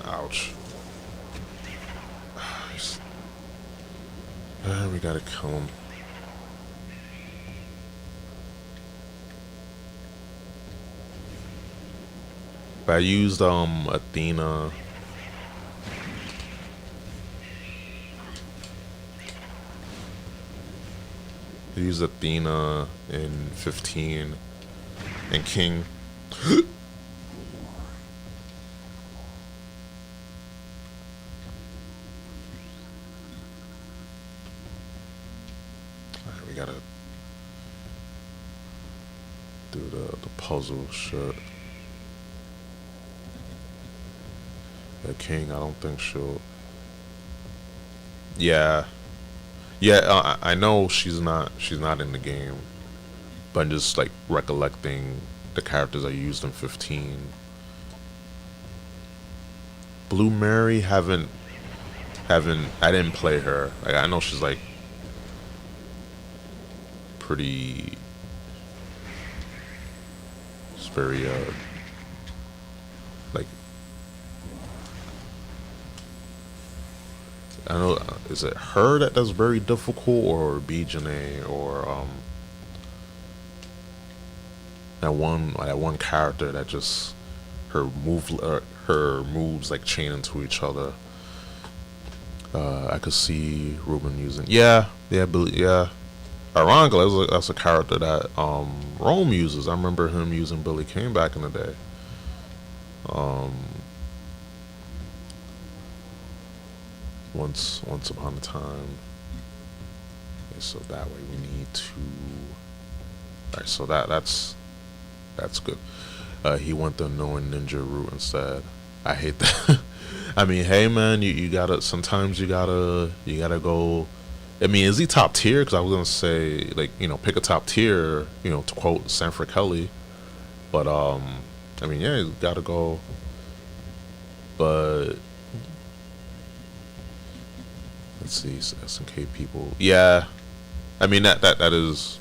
Ouch. We gotta kill him. But I used Athena. I used Athena in 15 and King. We gotta do the puzzle shit. The King, I don't think she'll. Yeah, I know she's not in the game, but I'm just like recollecting the characters I used in 15. Blue Mary haven't I didn't play her. Like I know she's like pretty. It's very like I don't know. Is it her that's very difficult, or Bijane, or that one character that just her moves like chain into each other. I could see Ruben using yeah. Ironically, that's a character that Rome uses. I remember him using Billy Kane back in the day. Um, once upon a time. Okay, so that way we need to. All right, so that's good. He went the knowing ninja route instead. I hate that. I mean, hey man, you gotta sometimes you gotta go. I mean, is he top tier? Because I was gonna say like pick a top tier. To quote Sanford Kelly, but I mean yeah, you gotta go. But let's see, SNK people. Yeah, I mean that's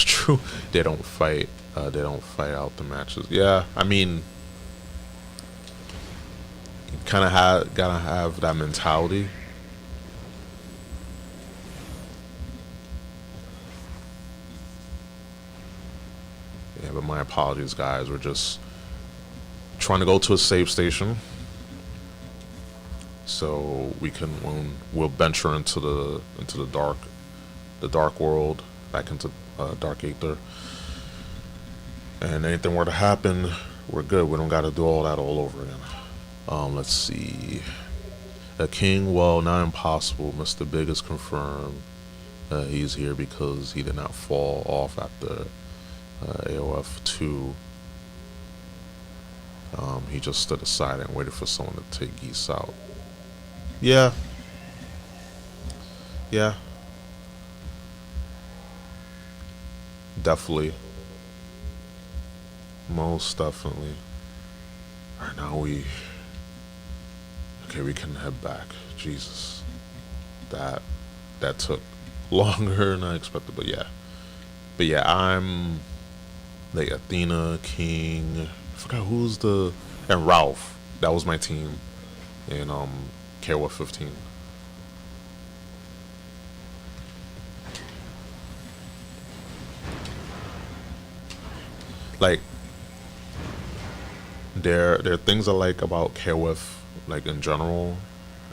true. They don't fight. They don't fight out the matches. Yeah, I mean, you kind of gotta have that mentality. Yeah, but my apologies, guys. We're just trying to go to a save station, so we'll venture into the dark world, back into Dark Aether. And anything were to happen, we're good. We don't got to do all that all over again. Let's see. A king, well, not impossible. Mr. Big is confirmed. He's here because he did not fall off after AOF 2. He just stood aside and waited for someone to take Geese out. Yeah. Yeah. Definitely. Most definitely. Alright, now we can head back. Jesus. That took longer than I expected, but yeah. But yeah, I'm like Athena, King, I forgot who's and Ralph. That was my team in KOF 15. Like there are things I like about KOF like in general,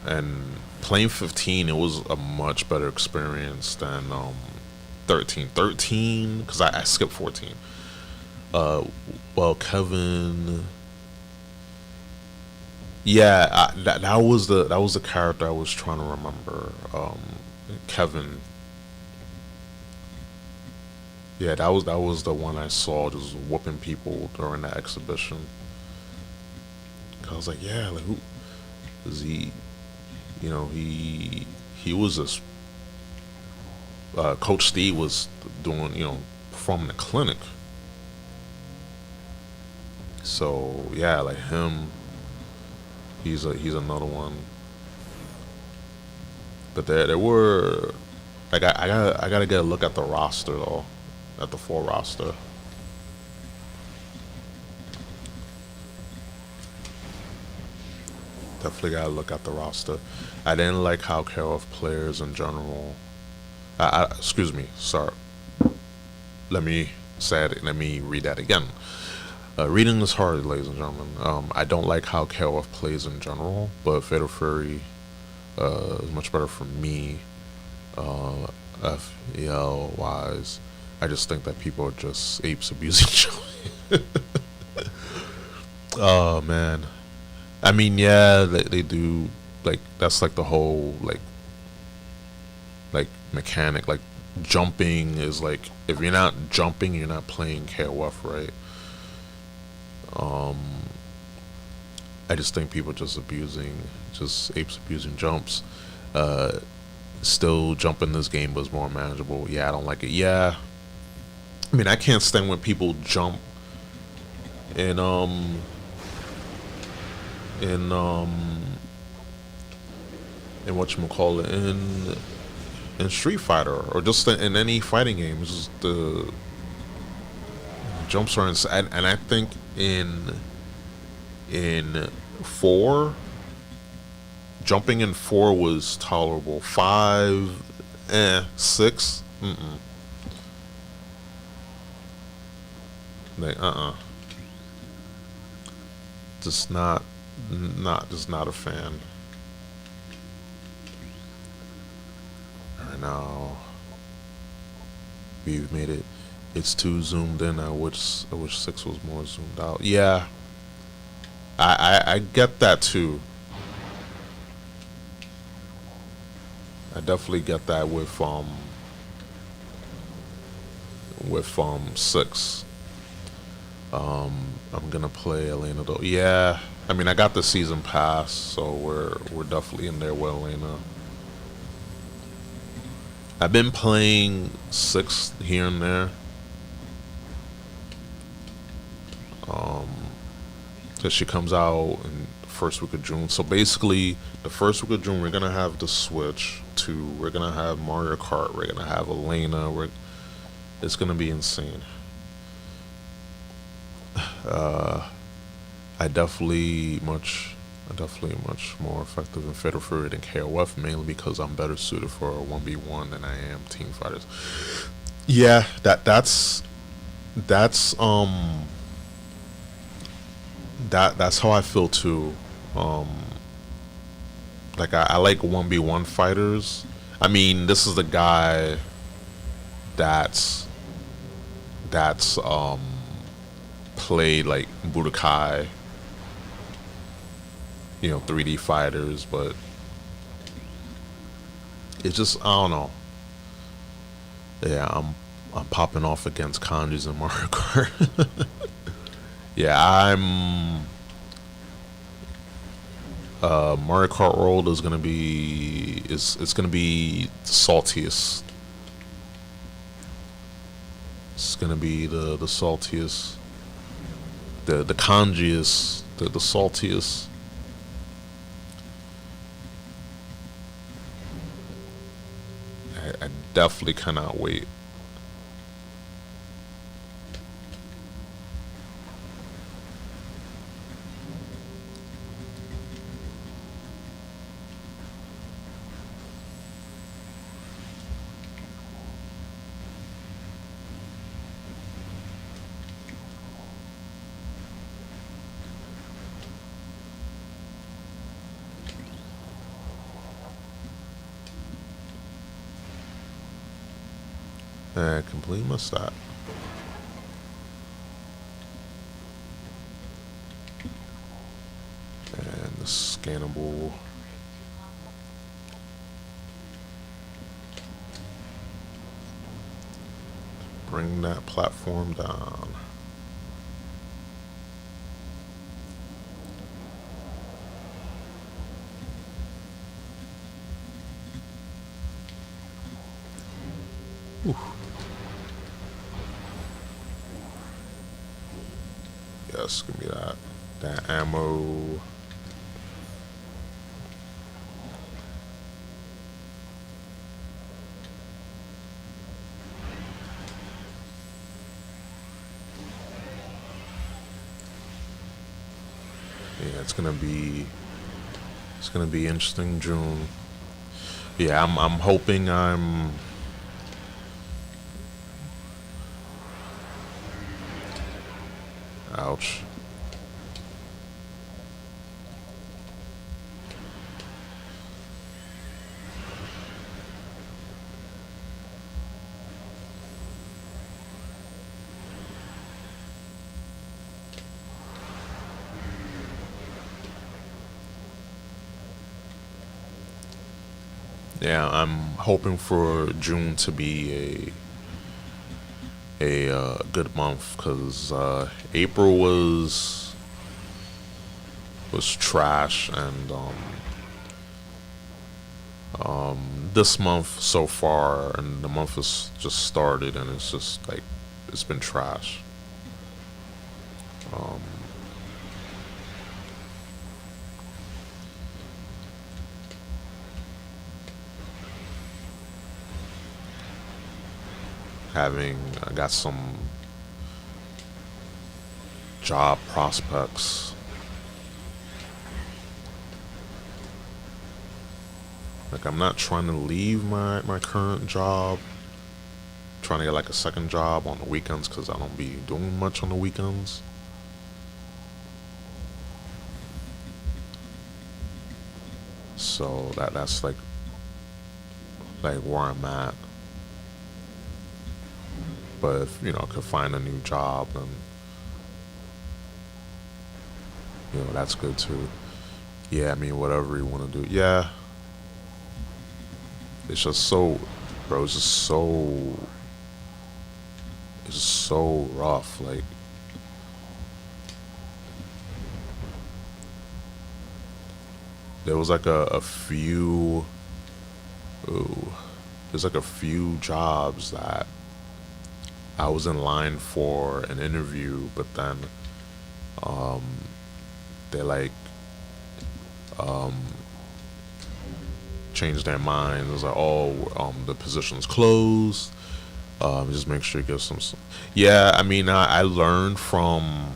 and playing 15 it was a much better experience than 13 because I skipped 14. Well, Kevin, yeah, that was the character I was trying to remember. Kevin, yeah, that was the one I saw just whooping people during that exhibition. I was like, yeah, like who is he? He was this. Coach Steve was doing, performing the clinic. So yeah, like him, he's another one. But there were, like I gotta get a look at the roster though, at the full roster. Definitely gotta look at the roster. I didn't like how KOF players in general. Excuse me, sorry. Let me read that again. Reading is hard, ladies and gentlemen. I don't like how KOF plays in general, but Fatal Fury is much better for me. FEL wise, I just think that people are just apes abusing each other. Oh man, I mean, yeah, they do. Like that's like the whole like mechanic. Like jumping is like, if you're not jumping, you're not playing KOF, right? I just think people just apes abusing jumps. Still, jumping this game was more manageable. Yeah, I don't like it. Yeah, I mean, I can't stand when people jump in in whatchamacallit, in Street Fighter, or just in any fighting game. It's just the jumps are insane. And I think in 4, jumping in 4 was tolerable. 5, 6, like just not a fan. Alright, now we've made it. It's too zoomed in. I wish 6 was more zoomed out. Yeah, I get that too. I definitely get that with 6. I'm gonna play Elena though. Yeah, I mean I got the season pass, so we're definitely in there with Elena. I've been playing 6 here and there. Cause she comes out in the first week of June. So basically, the first week of June we're gonna have the Switch 2. We're gonna have Mario Kart. We're gonna have Elena. It's gonna be insane. I definitely much more effective in Fatal Fury than KOF, mainly because I'm better suited for a 1v1 than I am team fighters. Yeah, that's how I feel too. Like I like 1v1 fighters. I mean, this is the guy that's played like Budokai, 3D fighters, but it's just, I don't know. Yeah, I'm popping off against kanjis in Mario Kart. Yeah, Mario Kart World is gonna be it's gonna be the saltiest. It's gonna be the saltiest, the kanjiest, the saltiest. I definitely cannot wait. Complete my stop. And the scannable. Bring that platform down. Ooh. Yes, give me that ammo. Yeah, it's gonna be interesting June. Yeah, I'm hoping I'm ouch. Yeah, I'm hoping for June to be a good month, because April was trash, and this month so far, and the month has just started, and it's just like it's been trash. having I got some job prospects. Like I'm not trying to leave my current job. Trying to get like a second job on the weekends because I don't be doing much on the weekends. So that's like where I'm at. But if I could find a new job, then that's good too. Yeah, I mean whatever you want to do. Yeah, it's just so, bro. It's just so rough. Like there was like a few. Ooh, there's like a few jobs that I was in line for an interview, but then um, they like um, changed their minds. It was like, oh, the position's closed. Just make sure you get some. Yeah, I mean, I learned from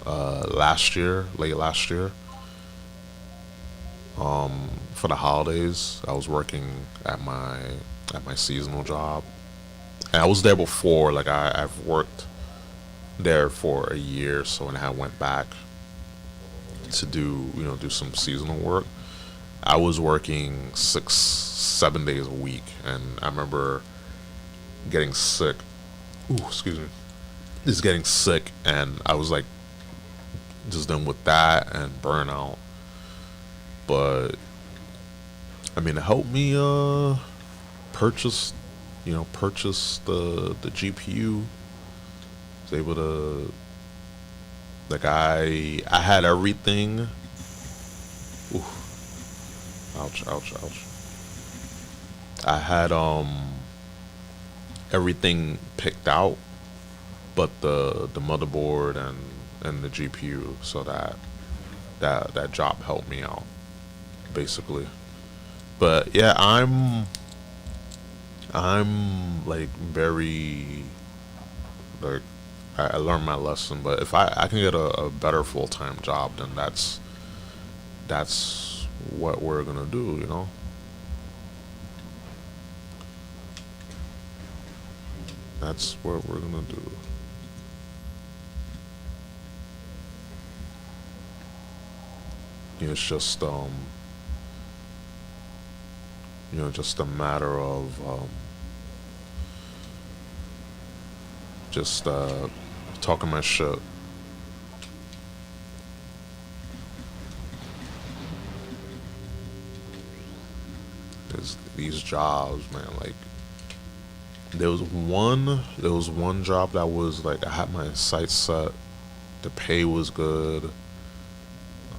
last year, late last year. For the holidays, I was working at my seasonal job, and I was there before. Like I've worked there for a year, so when I went back to do some seasonal work, I was working 6 7 days a week, and I remember getting sick. Ooh, excuse me. Just getting sick, and I was like just done with that and burnout. But I mean, it helped me purchase purchase the GPU. Was able to, like, I had everything. Ooh, ouch, ouch, ouch. I had everything picked out, but the motherboard and the GPU, so that job helped me out basically. But yeah, I'm like very, like, I learned my lesson. But if I can get a better full-time job, then that's what we're gonna do. That's what we're gonna do. It's just a matter of just talking my shit. 'Cause these jobs, man, like there was one job that was like I had my sights set. The pay was good.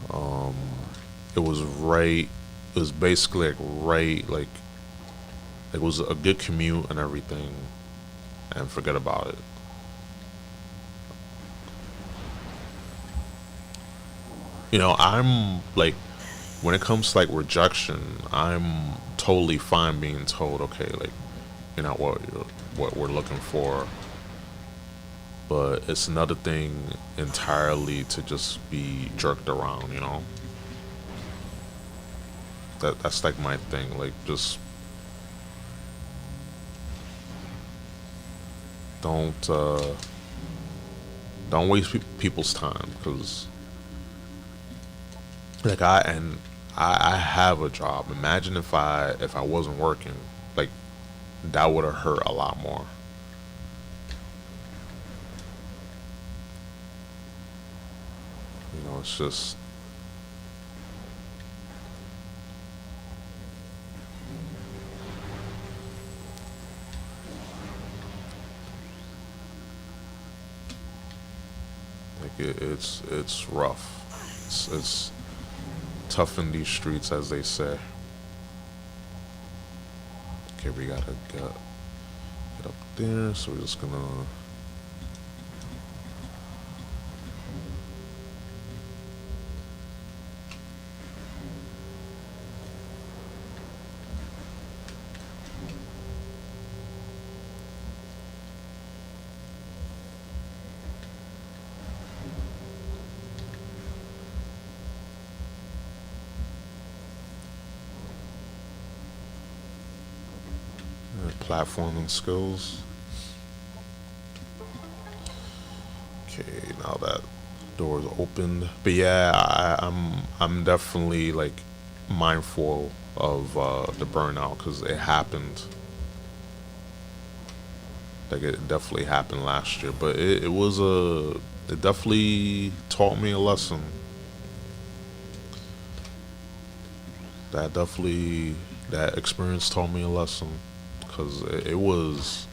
Um, it was right. It was basically like right, like it was a good commute and everything, and forget about it. I'm like, when it comes to like rejection, I'm totally fine being told, okay, like you're not what we're looking for. But it's another thing entirely to just be jerked around. That's like my thing. Like, just don't uh, don't waste people's time, because like I have a job. Imagine if I wasn't working, like that would have hurt a lot more. It's just like it's rough. It's tough in these streets, as they say. Okay, we gotta get up there, so we're just gonna. platforming skills. Okay, now that door is opened. But yeah, I'm definitely like mindful of the burnout because it happened. Like it definitely happened last year, but it definitely taught me a lesson. That experience taught me a lesson because it was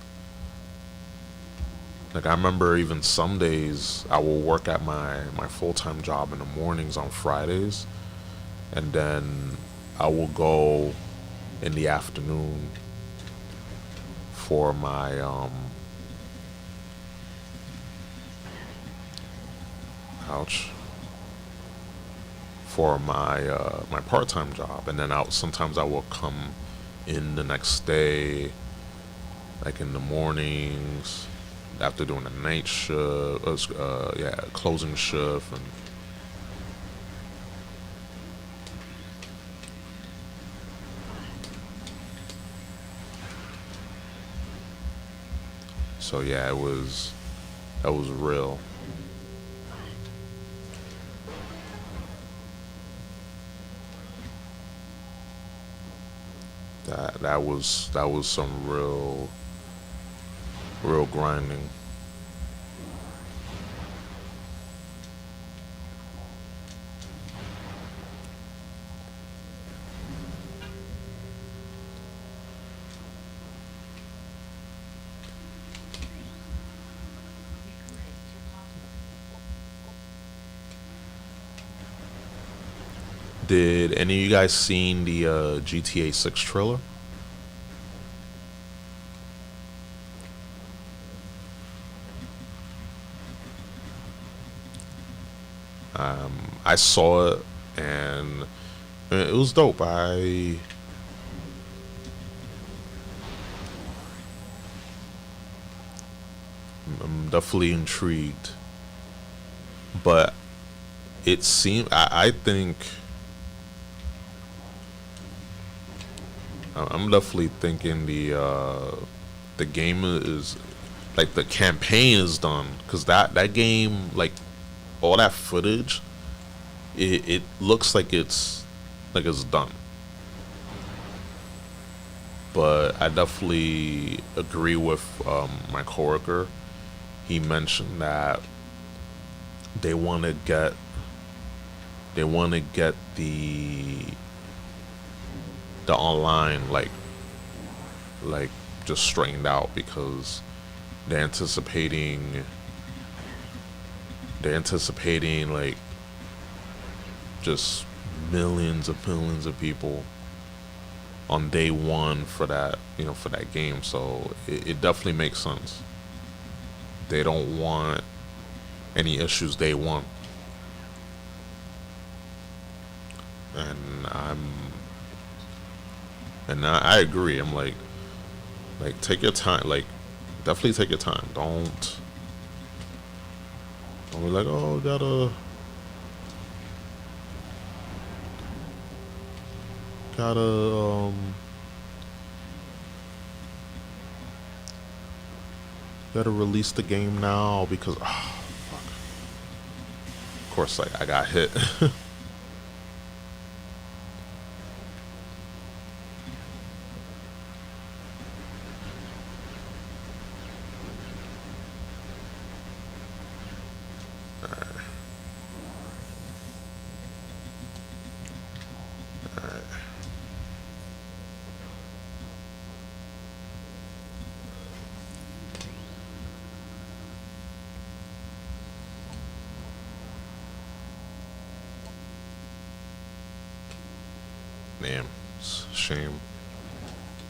like I remember even some days I will work at my full time job in the mornings on Fridays, and then I will go in the afternoon for my ouch for my part time job, and then sometimes I will come in the next day, like in the mornings after doing a night shift, yeah, closing shift, and so yeah, that was real. That was some real grinding. Did any of you guys seen the GTA 6 trailer? I saw it and it was dope. I'm definitely intrigued, but it seemed I think I'm definitely thinking the game is like the campaign is done because that game like all that footage it looks like it's done. But I definitely agree with my coworker. He mentioned that they want to get they want to get the online like just straightened out because they're anticipating they're anticipating like just millions of people on day one for that for that game. So it definitely makes sense. They don't want any issues day one, and I agree. I'm like take your time. Like definitely take your time. Don't be like, oh, gotta gotta release the game now because fuck. Of course, like I got hit. Damn, it's a shame.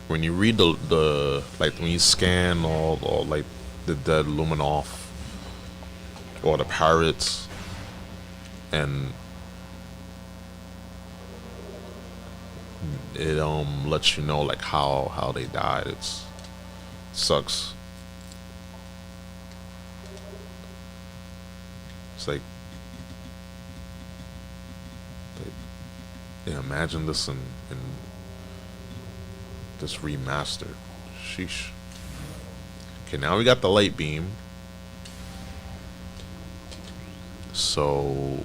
When you read the like when you scan all like the dead Luminoff or the pirates and it lets you know like how they died. It sucks. It's like yeah, imagine this in this remastered. Sheesh. Okay, now we got the light beam. So,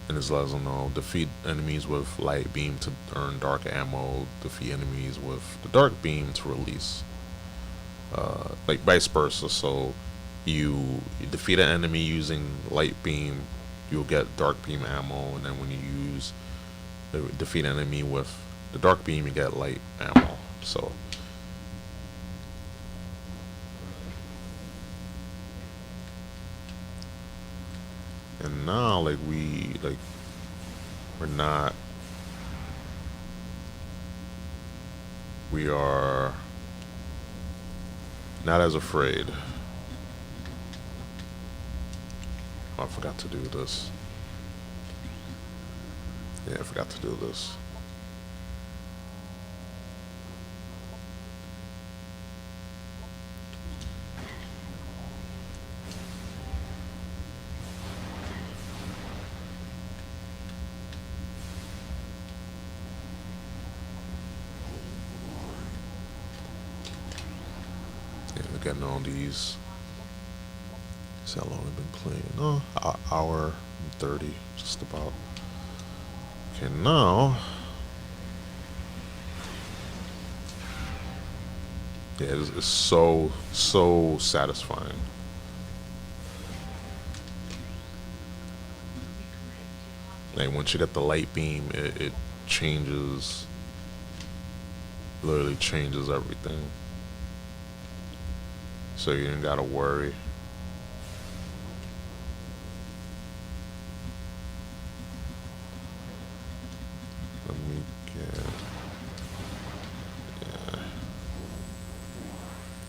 and this lets them know, defeat enemies with light beam to earn dark ammo, defeat enemies with the dark beam to release. Like vice versa. So you defeat an enemy using light beam, you'll get dark beam ammo, and then when you defeat an enemy with the dark beam, you get light ammo. So and now we are not as afraid. Oh, I forgot to do this. Yeah, I forgot to do this. Yeah, we're getting all these. See how long we've been playing? Oh, hour and 30, just about. Okay, now. Yeah, it's so satisfying. Like once you get the light beam, it changes, literally changes everything. So you ain't gotta worry. Let me get, yeah.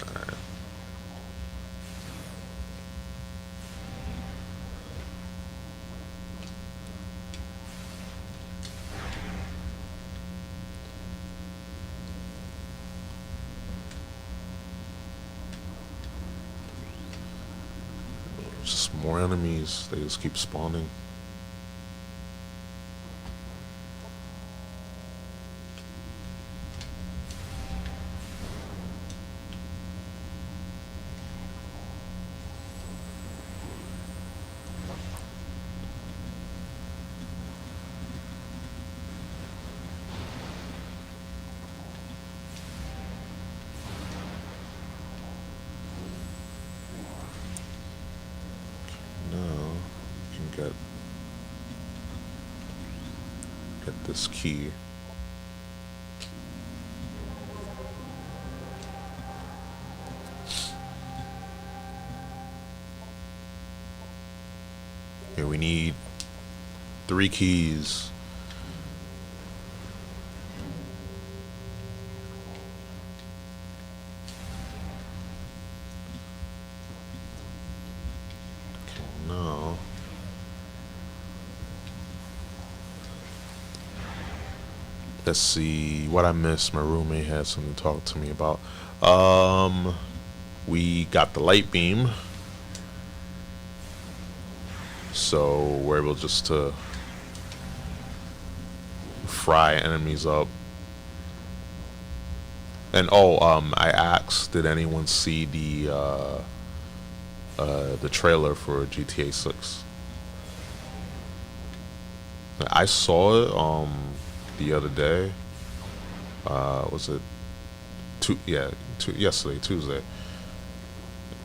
Alright. Just more enemies, they just keep spawning. Get this key. Here we need 3 keys. Okay, now let's see what I missed. My roommate had something to talk to me about. We got the light beam, so we're able just to fry enemies up. And I asked, did anyone see the trailer for GTA 6? I saw it the other day. Was it yesterday, Tuesday?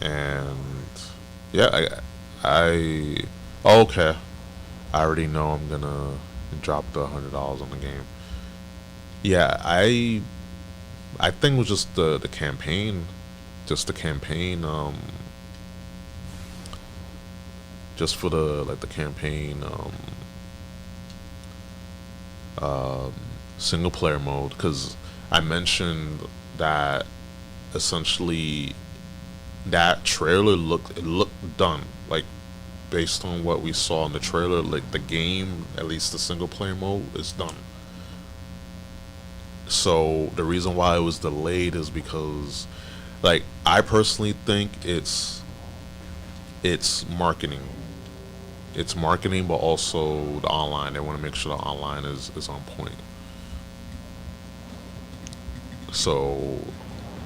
And yeah, okay. I already know I'm gonna drop the $100 on the game. Yeah, I think it was just the campaign, just the campaign. Just for the campaign single player mode, because I mentioned that essentially that trailer looked done, like based on what we saw in the trailer. Like the game, at least the single player mode, is done. So the reason why it was delayed is because, like, I personally think it's marketing. It's marketing, but also the online. They want to make sure the online is on point. So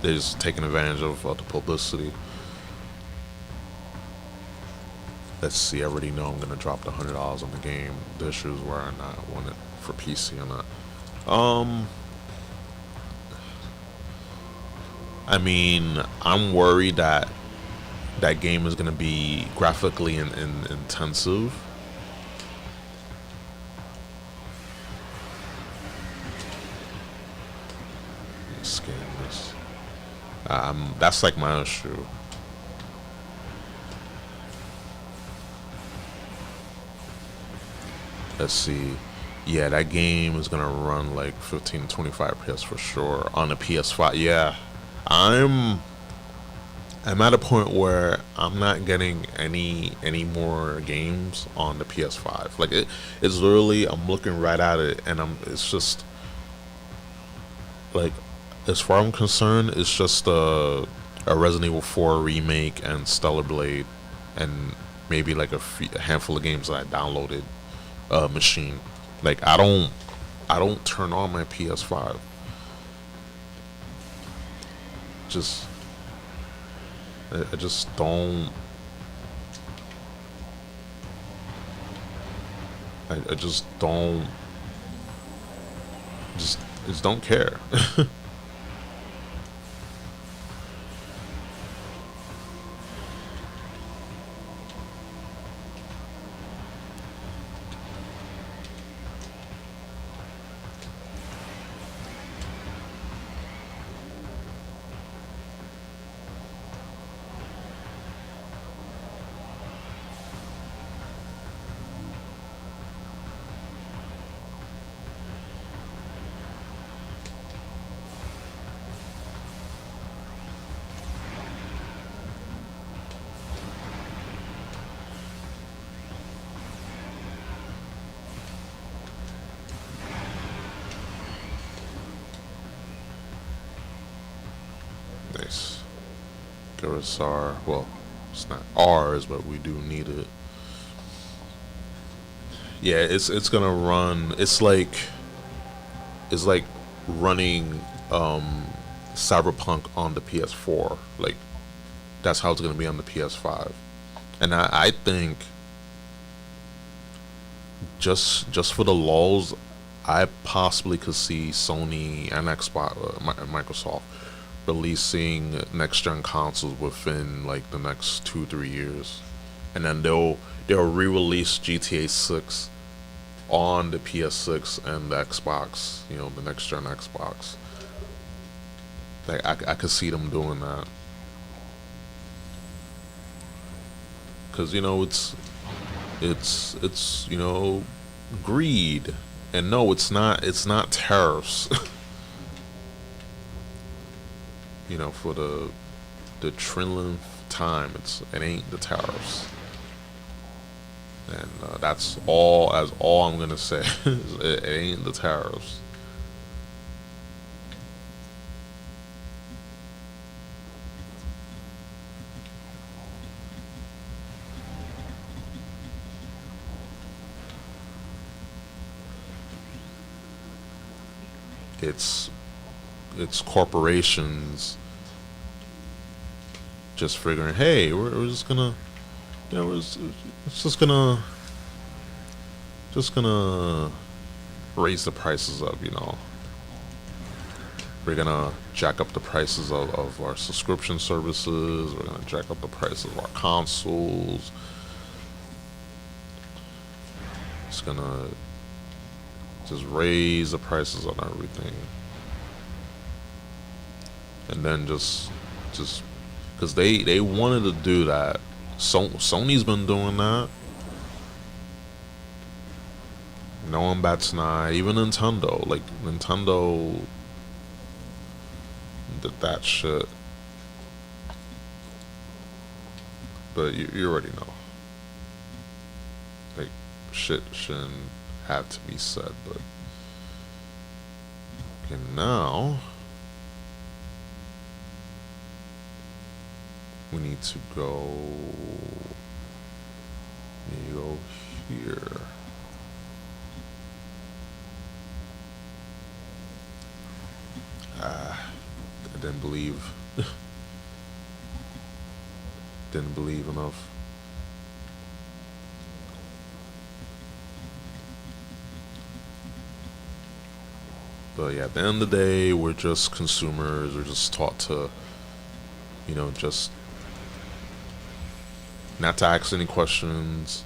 they're just taking advantage of the publicity. Let's see. I already know I'm gonna drop the $100 on the game. The issue is where I not want it for PC or not. I mean, I'm worried that that game is gonna be graphically intensive. Scan this. That's like my issue. Let's see. Yeah, that game is gonna run like 15 25 FPS for sure on the PS5. Yeah, I'm I'm at a point where I'm not getting any more games on the PS5. Like it's literally I'm looking right at it and it's just like, as far as I'm concerned, it's just a Resident Evil 4 remake and Stellar Blade, and maybe like a handful of games that I downloaded machine. Like I don't turn on my PS5. Just I just don't. I just don't. Just don't care. Nice. Garasar. Well, it's not ours, but we do need it. Yeah, it's gonna run. It's like running Cyberpunk on the PS4. Like that's how it's gonna be on the PS5. And I think just for the lulls, I possibly could see Sony and Xbox, Microsoft releasing next gen consoles within like the next 2 3 years, and then they'll re-release GTA 6 on the PS6 and the Xbox, you know, the next gen Xbox. Like I could see them doing that, because you know it's you know, greed, and no, it's not tariffs. You know, for the trillionth time, it ain't the tariffs, and that's all I'm gonna say. It ain't the tariffs. It's corporations just figuring, hey, we're just gonna, you know, it's just gonna raise the prices up, you know. We're gonna jack up the prices of our subscription services. We're gonna jack up the prices of our consoles. It's gonna just raise the prices on everything. And then just because they wanted to do that. Sony's been doing that. No one bats an eye. Even Nintendo, like Nintendo, did that shit. But you already know. Like shit shouldn't have to be said. But okay, now we need to go. We go here. didn't believe, didn't believe enough. But yeah, at the end of the day, we're just consumers. We're just taught to, just not to ask any questions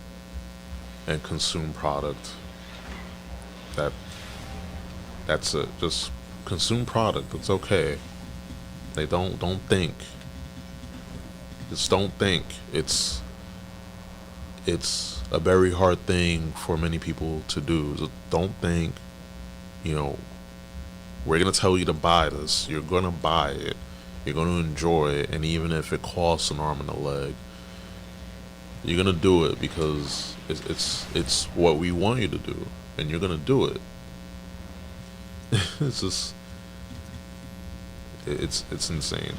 and consume product. That that's it. Just consume product. It's okay. They don't think. Just don't think. It's a very hard thing for many people to do. Just don't think. You know, we're gonna tell you to buy this. You're gonna buy it. You're gonna enjoy it, and even if it costs an arm and a leg, you're gonna do it because it's what we want you to do, and you're gonna do it. It's just it's insane.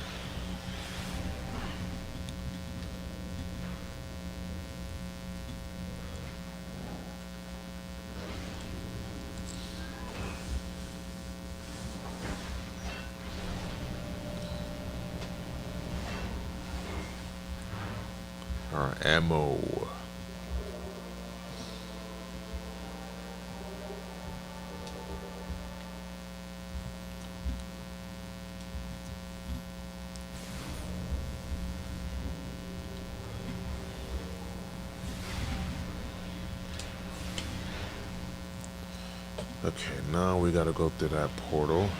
All right, ammo. Okay, now we gotta go through that portal.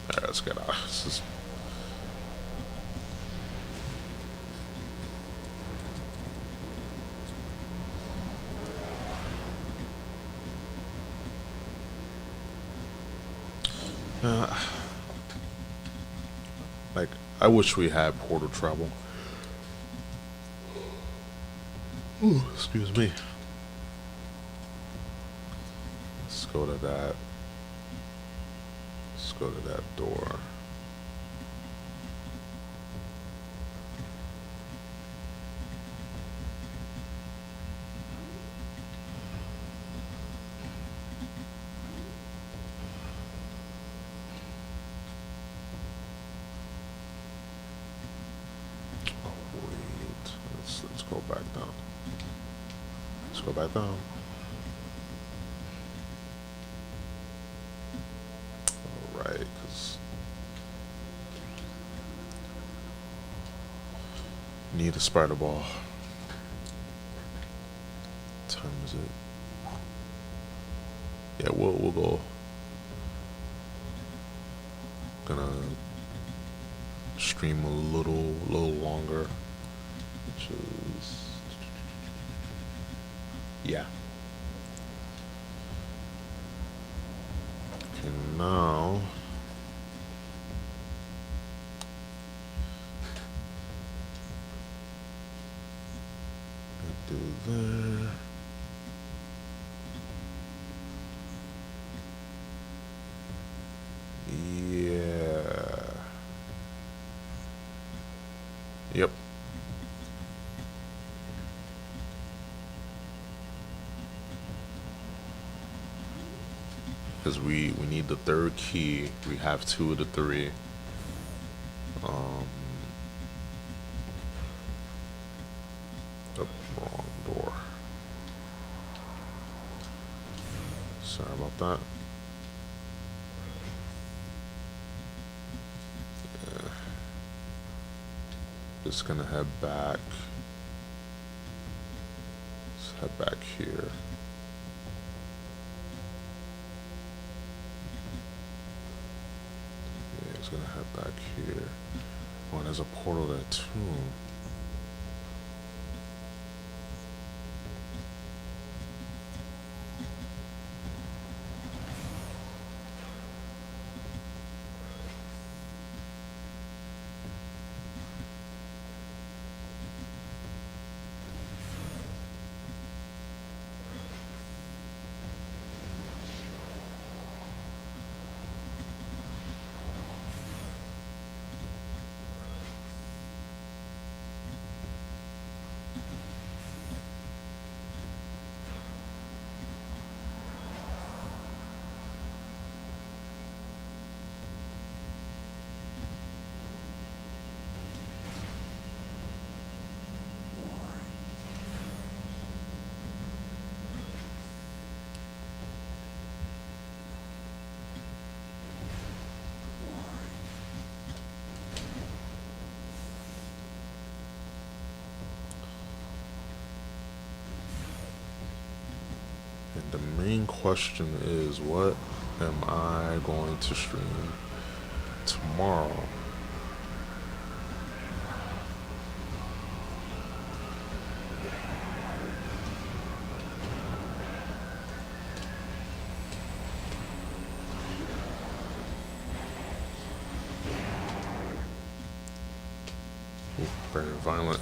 Alright, let's get out. This is... like, I wish we had portal travel. Ooh, excuse me. Let's go to that. Let's go to that door. Oh wait, let's go back down. Let's go back down. Alright, because need a spider ball. What time is it? Yeah, we'll go. Gonna stream a little longer, which is yeah. Okay, now do that. Yeah. Yep. Because we need the third key. We have 2 of the 3. Oh, wrong door. Sorry about that. Yeah. Just gonna head back. Let's head back here. Gonna head back here. Oh, and there's a portal there too. And the main question is, what am I going to stream tomorrow? Ooh, very violent.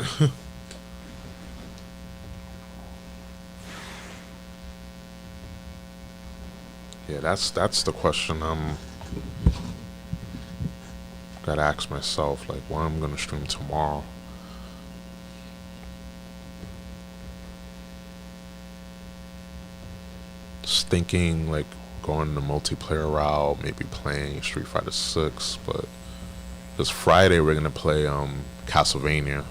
Yeah, that's the question I'm gotta ask myself, like what I'm gonna stream tomorrow. Just thinking like going the multiplayer route, maybe playing Street Fighter 6, but this Friday we're gonna play Castlevania.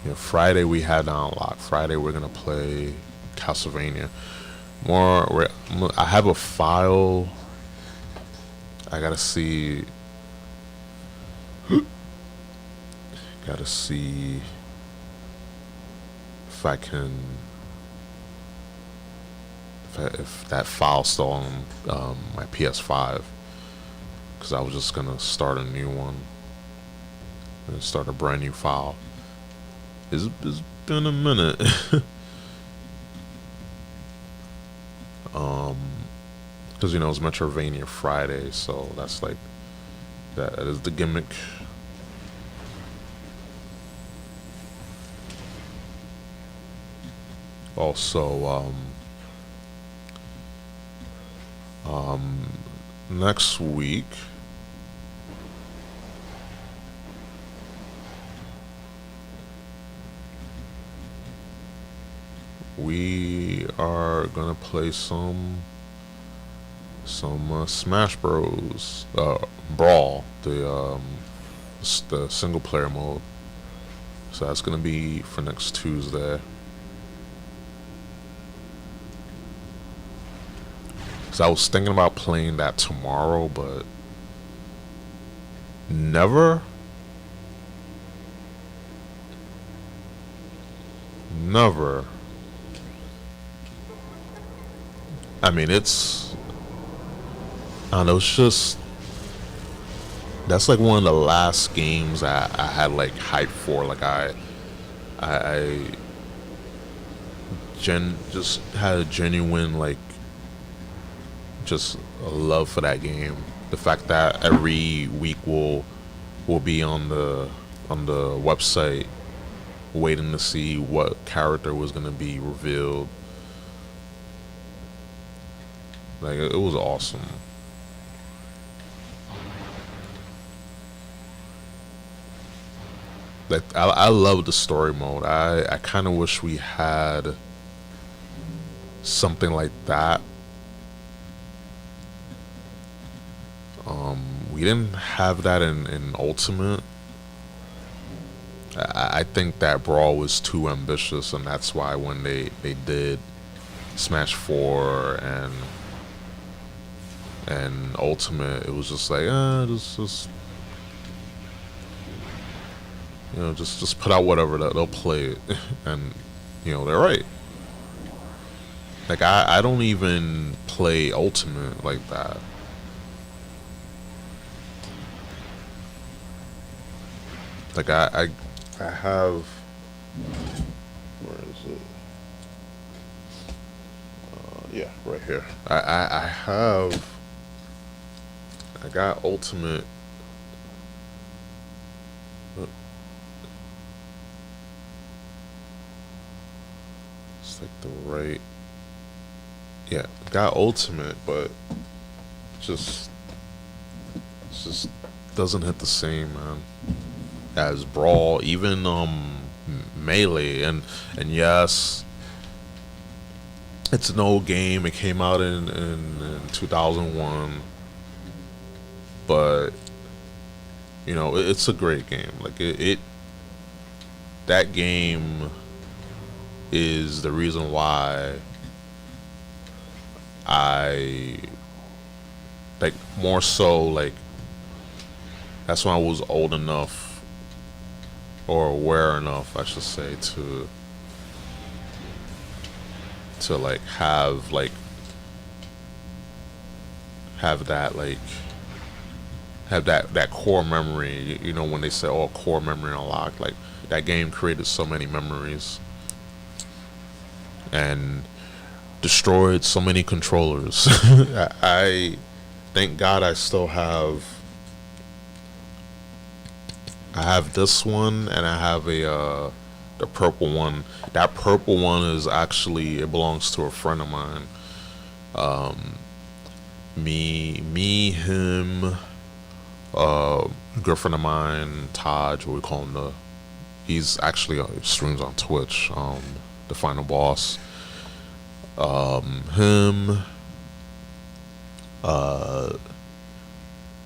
Yeah, Friday we had unlocked. Friday we're gonna play Castlevania. I have a file. I gotta see. Gotta see if I can. If that file's still on my PS5, because I was just gonna start a new one and start a brand new file. It's been a minute. Because you know it's Metrovania Friday, so that's like that is the gimmick. Also, next week we are gonna play some Smash Bros. Brawl, the single player mode. So that's gonna be for next Tuesday. So I was thinking about playing that tomorrow, but never. I mean, I don't know, it's just, that's like one of the last games I had like hype for. Like I just had a genuine like just a love for that game. The fact that every week will be on the website waiting to see what character was gonna be revealed. Like it was awesome. Like I love the story mode. I kind of wish we had something like that. We didn't have that in Ultimate. I think that Brawl was too ambitious, and that's why when they did Smash 4 and Ultimate, it was just like, just you know, just put out whatever they'll play it, and you know they're right. Like I don't even play Ultimate like that. Like I have, where is it? Yeah, right here. I got Ultimate. It's like the right. Yeah, got Ultimate, but just doesn't hit the same, man, as Brawl, even Melee, and yes, it's an old game. It came out in 2001, but you know it's a great game. Like that game is the reason why I like more so like that's when I was old enough or aware enough, I should say, to like have that have that core memory. You know when they say, "Oh, core memory unlocked," like that game created so many memories and destroyed so many controllers. I thank God I still have. I have this one, and I have the purple one. That purple one is actually, it belongs to a friend of mine. Him, a good friend of mine, Taj. We call him he's actually streams on Twitch. The final boss. Him.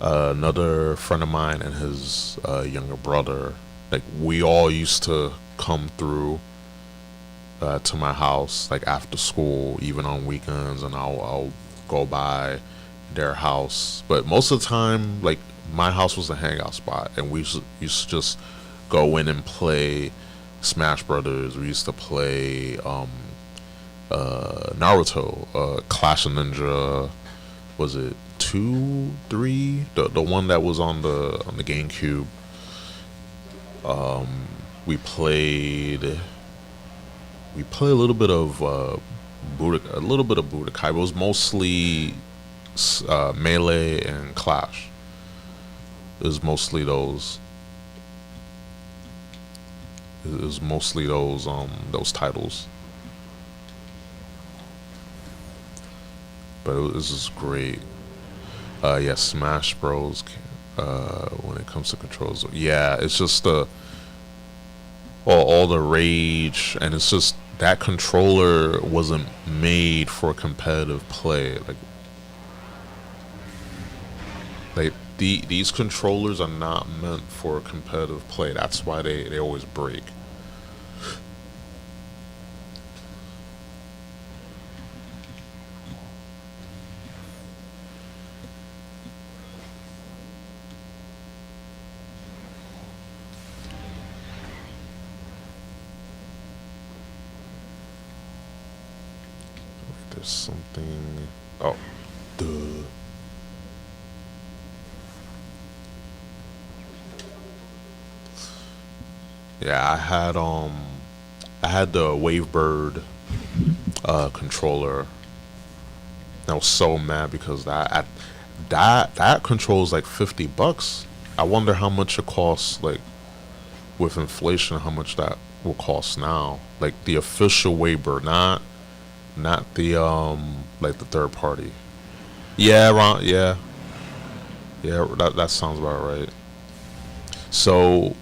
Another friend of mine and his younger brother, like we all used to come through to my house like after school, even on weekends, and I'll go by their house. But most of the time, like my house was a hangout spot, and we used to just go in and play Smash Brothers. We used to play Naruto, Clash of Ninja. Was it 2, 3? The one that was on the GameCube. We played a little bit of Budokai. But it was mostly Melee and Clash. It was mostly those. It was mostly those titles. But this is great. Yeah, Smash Bros. When it comes to controls, yeah, it's just all the rage, and it's just that controller wasn't made for competitive play. These controllers are not meant for competitive play. That's why they always break. There's something. Oh, duh. Yeah, I had the Wavebird controller. I was so mad because that controls like $50. I wonder how much it costs, like with inflation, how much that will cost now. Like the official Wavebird, not the like the third party. Yeah, Ron. Yeah, that sounds about right. So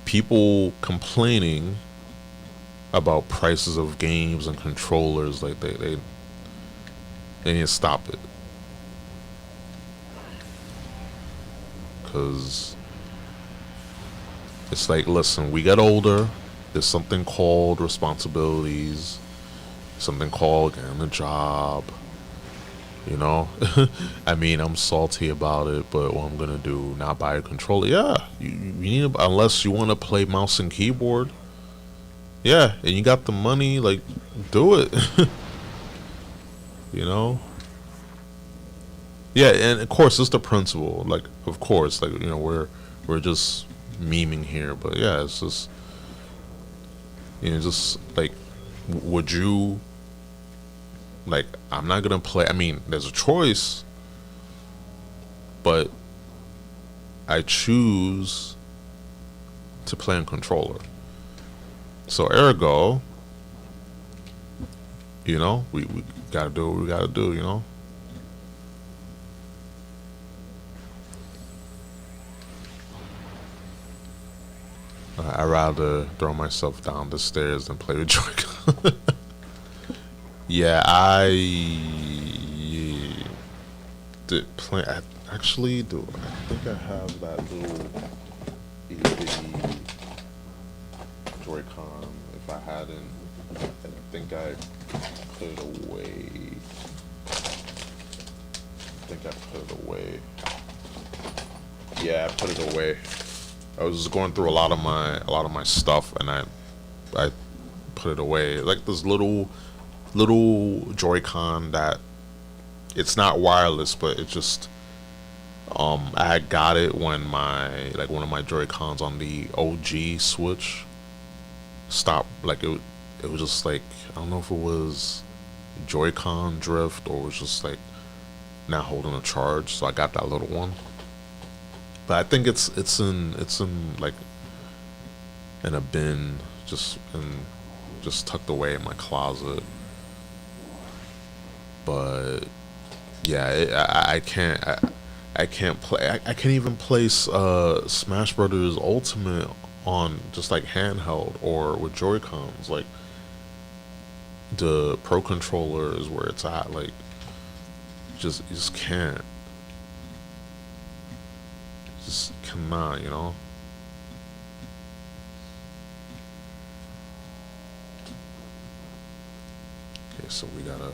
people complaining about prices of games and controllers, like they need to stop it, because it's like, listen, we get older. There's something called responsibilities, something called getting a job. You know, I mean, I'm salty about it, but what I'm gonna do? Not buy a controller? Yeah, you need unless you want to play mouse and keyboard. Yeah, and you got the money, like, do it. You know. Yeah, and of course it's the principle. Like, of course, like, you know, we're just memeing here, but yeah, it's just, you know, just like, would you? Like, I'm not gonna play. I mean, there's a choice, but I choose to play on controller. So, ergo, you know, we gotta do what we gotta do. You know. I'd rather throw myself down the stairs than play with Joy-Con. Yeah, I did play. I actually do. I think I have that little itty Joy-Con. If I hadn't, I think I put it away. I think I put it away. Yeah, I put it away. I was just going through a lot of my stuff, and I put it away. Like this little little Joy-Con that it's not wireless, but it just I had got it when my like one of my Joy-Cons on the OG Switch stopped. Like it was just like I don't know if it was Joy-Con drift or it was just like not holding a charge. So I got that little one. But I think it's in like in a bin, just tucked away in my closet. But yeah, I can't play. I can't even place Smash Brothers Ultimate on just like handheld or with Joy Cons. Like the Pro controller is where it's at. Like you just can't. Just cannot, you know. Okay, so we gotta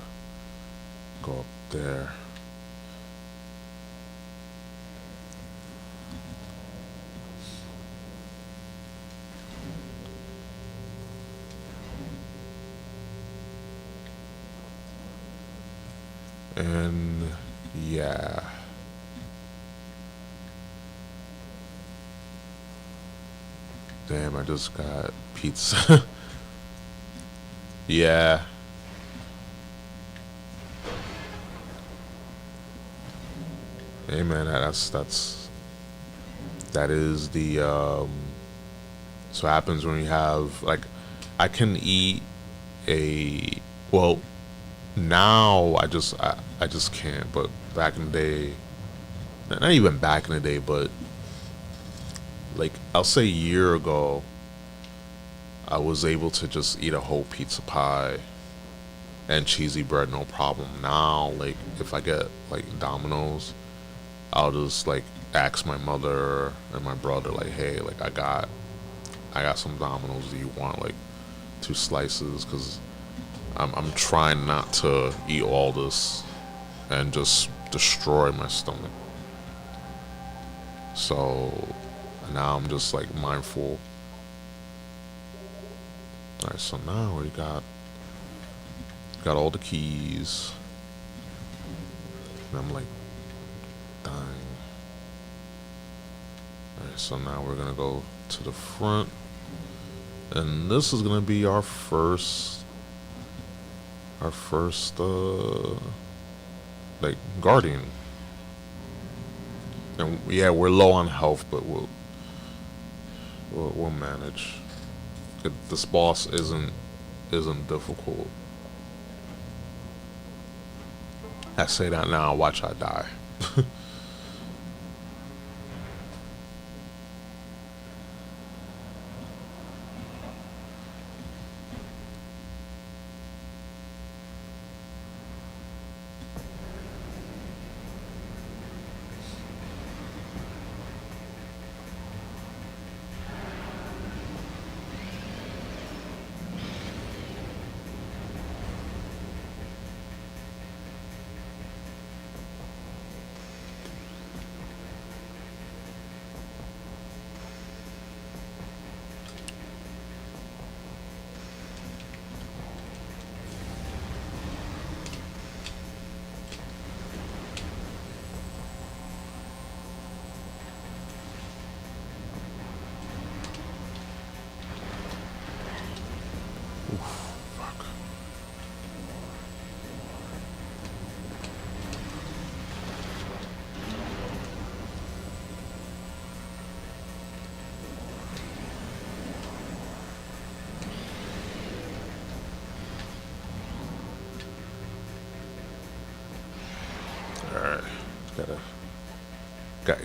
go up there. And yeah. Damn, I just got pizza. Yeah. Hey man, that is the so happens when you have like I can eat a well now I just can't, but back in the day, not even back in the day, but like I'll say a year ago I was able to just eat a whole pizza pie and cheesy bread no problem. Now like if I get like Domino's, I'll just like ask my mother and my brother like, hey, like I got some Domino's. Do you want like 2 slices? Because I'm trying not to eat all this and just destroy my stomach. So now I'm just like mindful. All right, so now we got all the keys, and I'm like dying. Alright, so now we're gonna go to the front, and this is gonna be our first like guardian. And yeah, we're low on health, but we'll manage. This boss isn't difficult. I say that now, watch I die. Alright,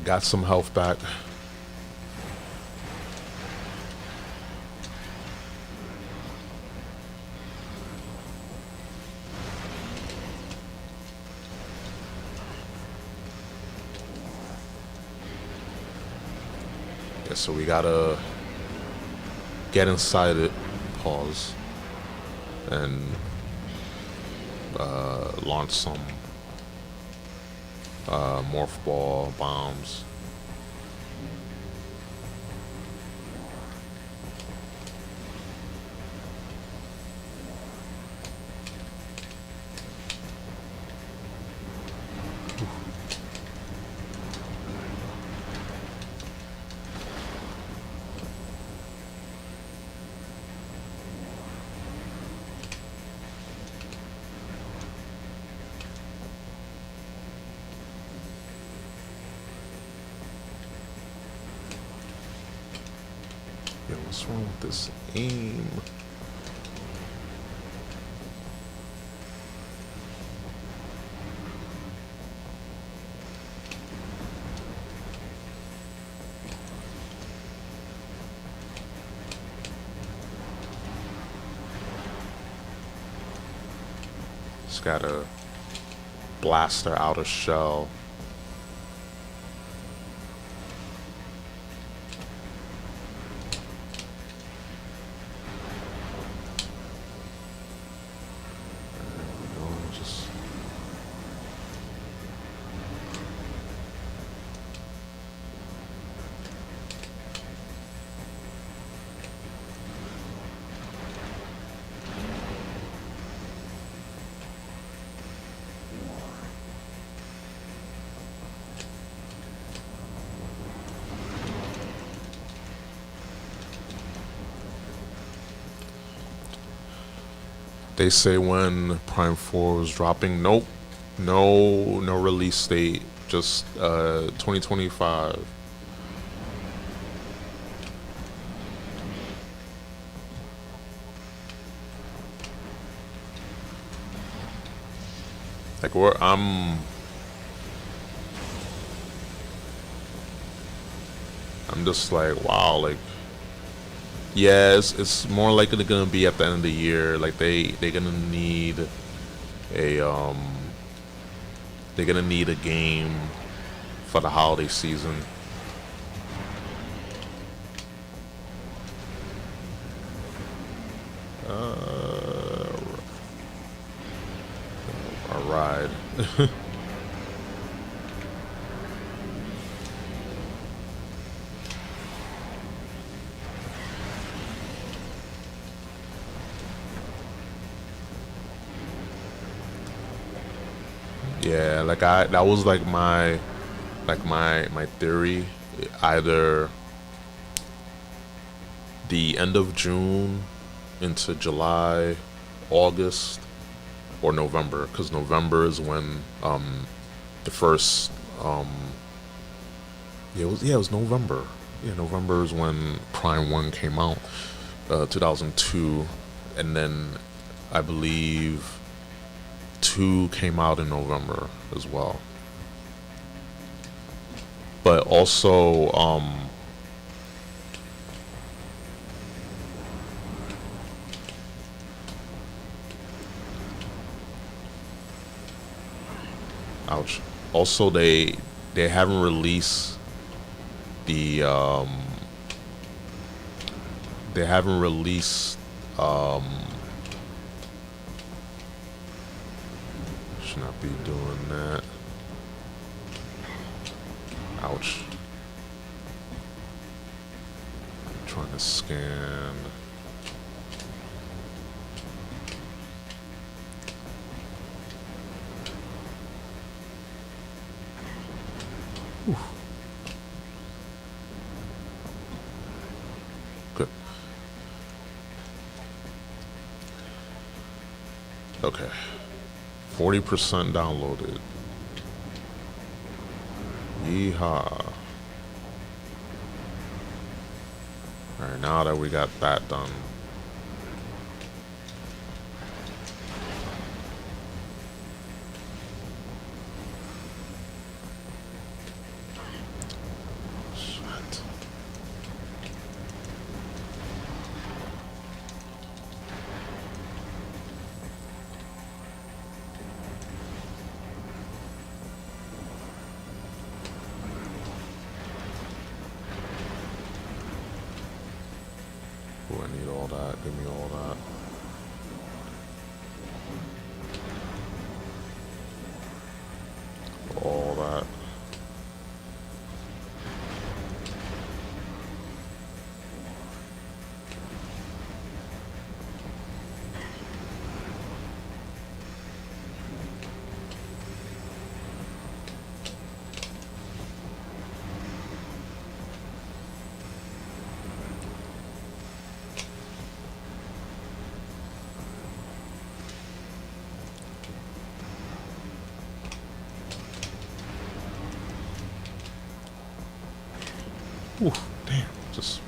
got some health back. Yeah, so we gotta get inside it, pause, and launch some morph ball bombs. What's wrong with this aim? Just gotta blast her outer shell. They say when Prime 4 was dropping. Nope. No release date. Just 2025. Like I'm just like, wow, like, yeah, it's more likely gonna be at the end of the year. Like they're gonna need a they're gonna need a game for the holiday season. A ride. Yeah, like that was like my theory. Either the end of June into July, August, or November, because November is when the first it was November. Yeah, November is when Prime 1 came out, 2002, and then I believe 2 came out in November as well. But also, ouch. Also, they haven't released the they haven't released should not be doing that. Ouch. I'm trying to scan. Whew. Good. Okay. 40% downloaded. Yeehaw. Alright, now that we got that done. Shit. Oh, I need all that. Give me all that. All that. Ooh, damn, just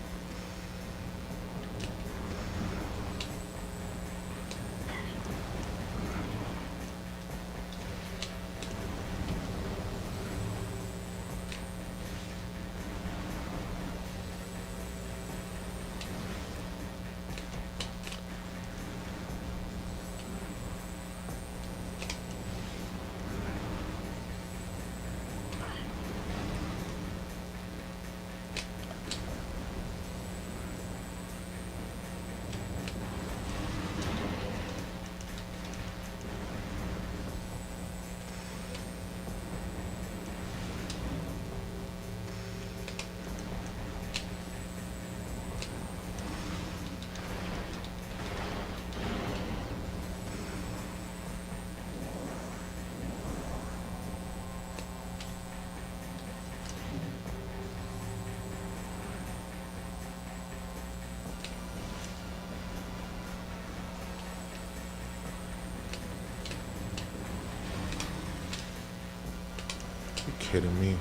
kidding me?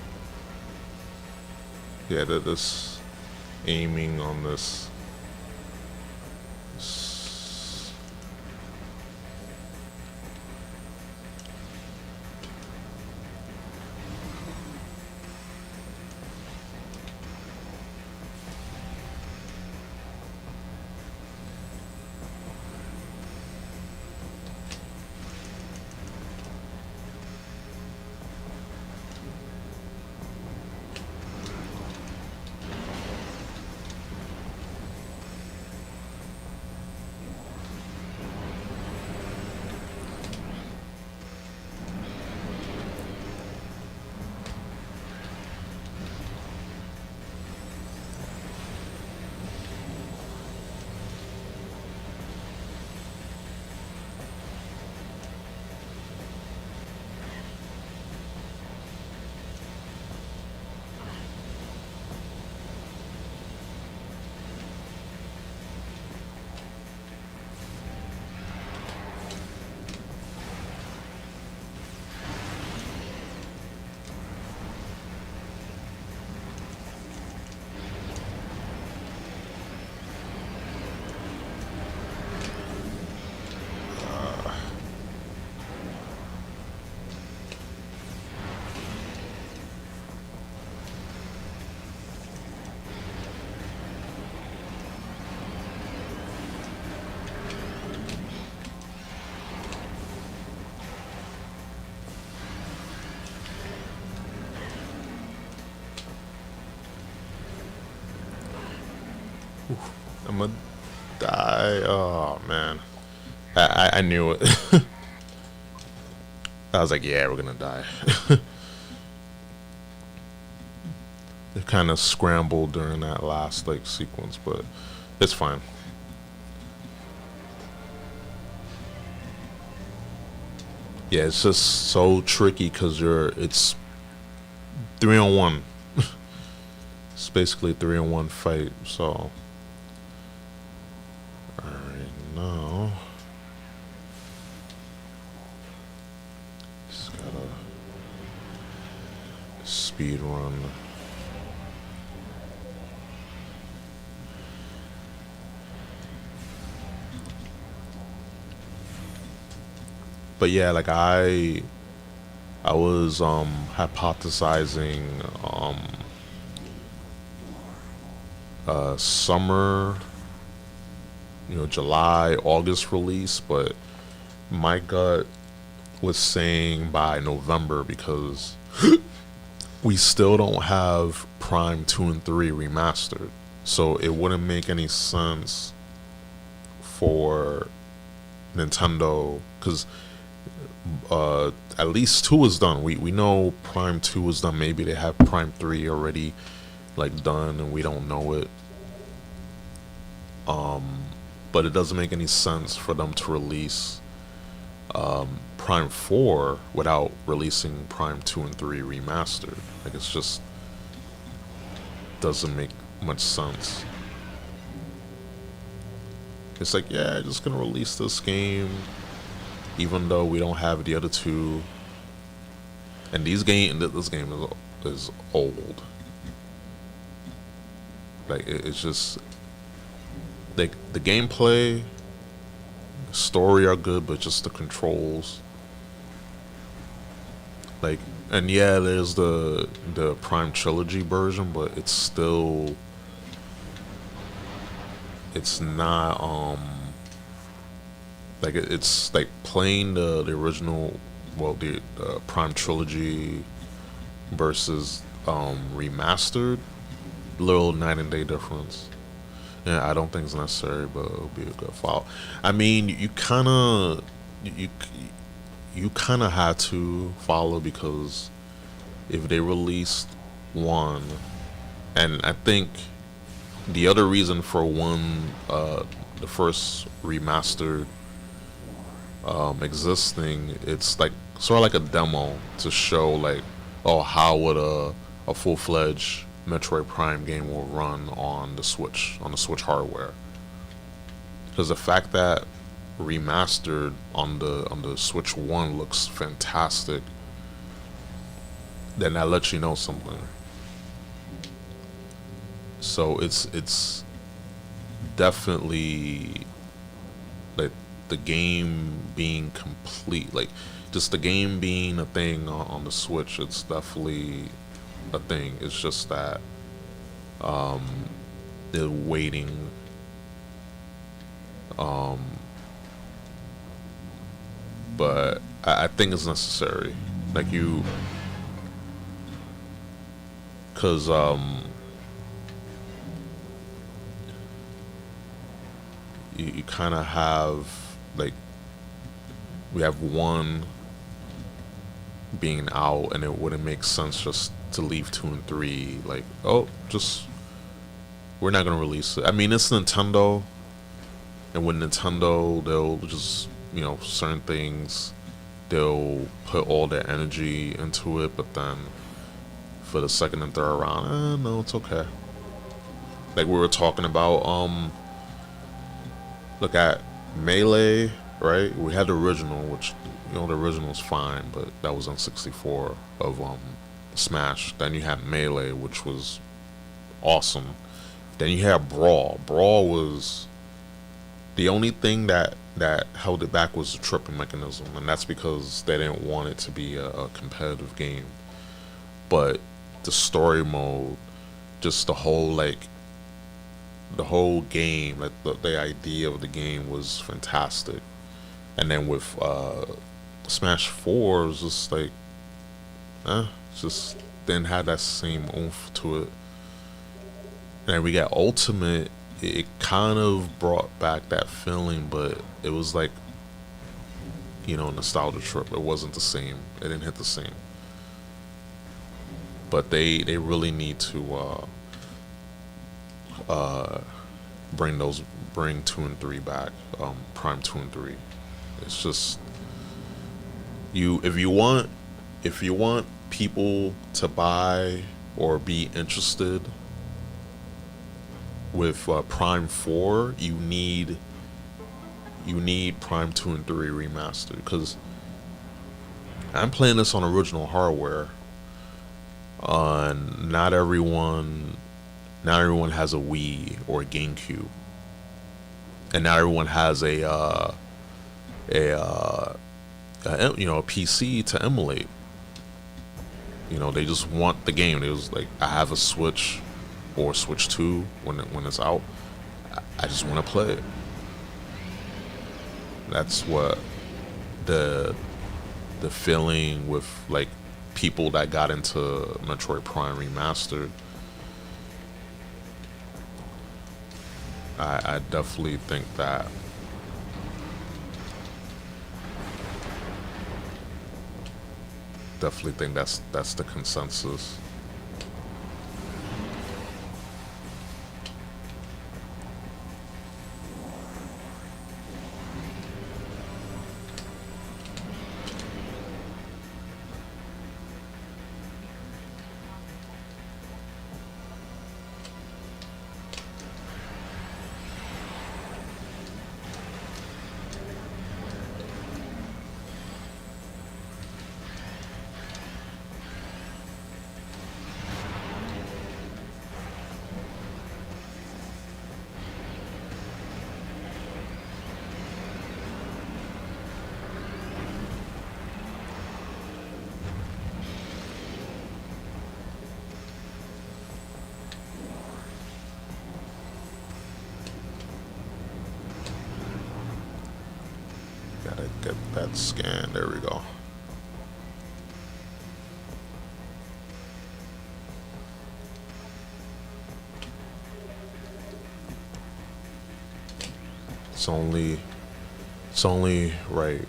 Yeah, this aiming on this. I'm gonna die. Oh man, I knew it. I was like, yeah, we're gonna die. It kind of scrambled during that last like sequence, but it's fine. Yeah, it's just so tricky because it's 3-on-1. It's basically a 3-on-1 fight. So, alright, now just gotta speed run. But yeah, like I was hypothesizing summer, July, August release, but my gut was saying by November because we still don't have Prime 2 and 3 remastered. So it wouldn't make any sense for Nintendo because at least 2 is done. We know Prime 2 is done. Maybe they have Prime 3 already like done and we don't know it. But it doesn't make any sense for them to release Prime 4 without releasing Prime 2 and 3 remastered. Like it's just doesn't make much sense. It's like, yeah, just gonna release this game even though we don't have the other two. And this game is old. Like it's just like the gameplay, story are good, but just the controls. Like, and yeah, there's the Prime Trilogy version, but it's not like it's like playing the original, well, the Prime Trilogy versus remastered, little night and day difference. Yeah, I don't think it's necessary, but it'll be a good follow. I mean, you kind of had to follow because if they released one, and I think the other reason for one, the first remastered existing, it's like sort of like a demo to show like, oh, how would a full-fledged Metroid Prime game will run on the Switch hardware. Because the fact that remastered on the Switch 1 looks fantastic, then that lets you know something. So it's definitely like the game being complete, like just the game being a thing on the Switch. It's definitely a thing. It's just that they're waiting. But I think it's necessary. Like cause you kind of have like we have one being out, and it wouldn't make sense just to leave 2 and 3. Like, oh, just we're not gonna release it. I mean, it's Nintendo, and with Nintendo, they'll just certain things, they'll put all their energy into it, but then for the second and third round, no, it's okay. Like we were talking about, look at Melee, right? We had the original, which the original's fine, but that was on 64 of Smash. Then you had Melee, which was awesome. Then you had Brawl. Brawl was the only thing that held it back was the tripping mechanism, and that's because they didn't want it to be a competitive game. But the story mode, just the whole game, like the idea of the game was fantastic. And then with Smash 4, it was just like, just didn't have that same oomph to it. And then we got Ultimate. It kind of brought back that feeling, but it was like, nostalgia trip. It wasn't the same. It didn't hit the same. But they really need to bring 2 and 3 back. Prime 2 and 3. It's just if you want people to buy or be interested with Prime 4, you need Prime 2 and 3 remastered, because I'm playing this on original hardware. Not everyone has a Wii or a GameCube, and not everyone has a PC to emulate. They just want the game. They was like, I have a Switch or Switch 2 when it's out. I just want to play it. That's what the feeling with like people that got into Metroid Prime Remastered. I definitely think that that's the consensus. Gotta get that scan. There we go. It's only right.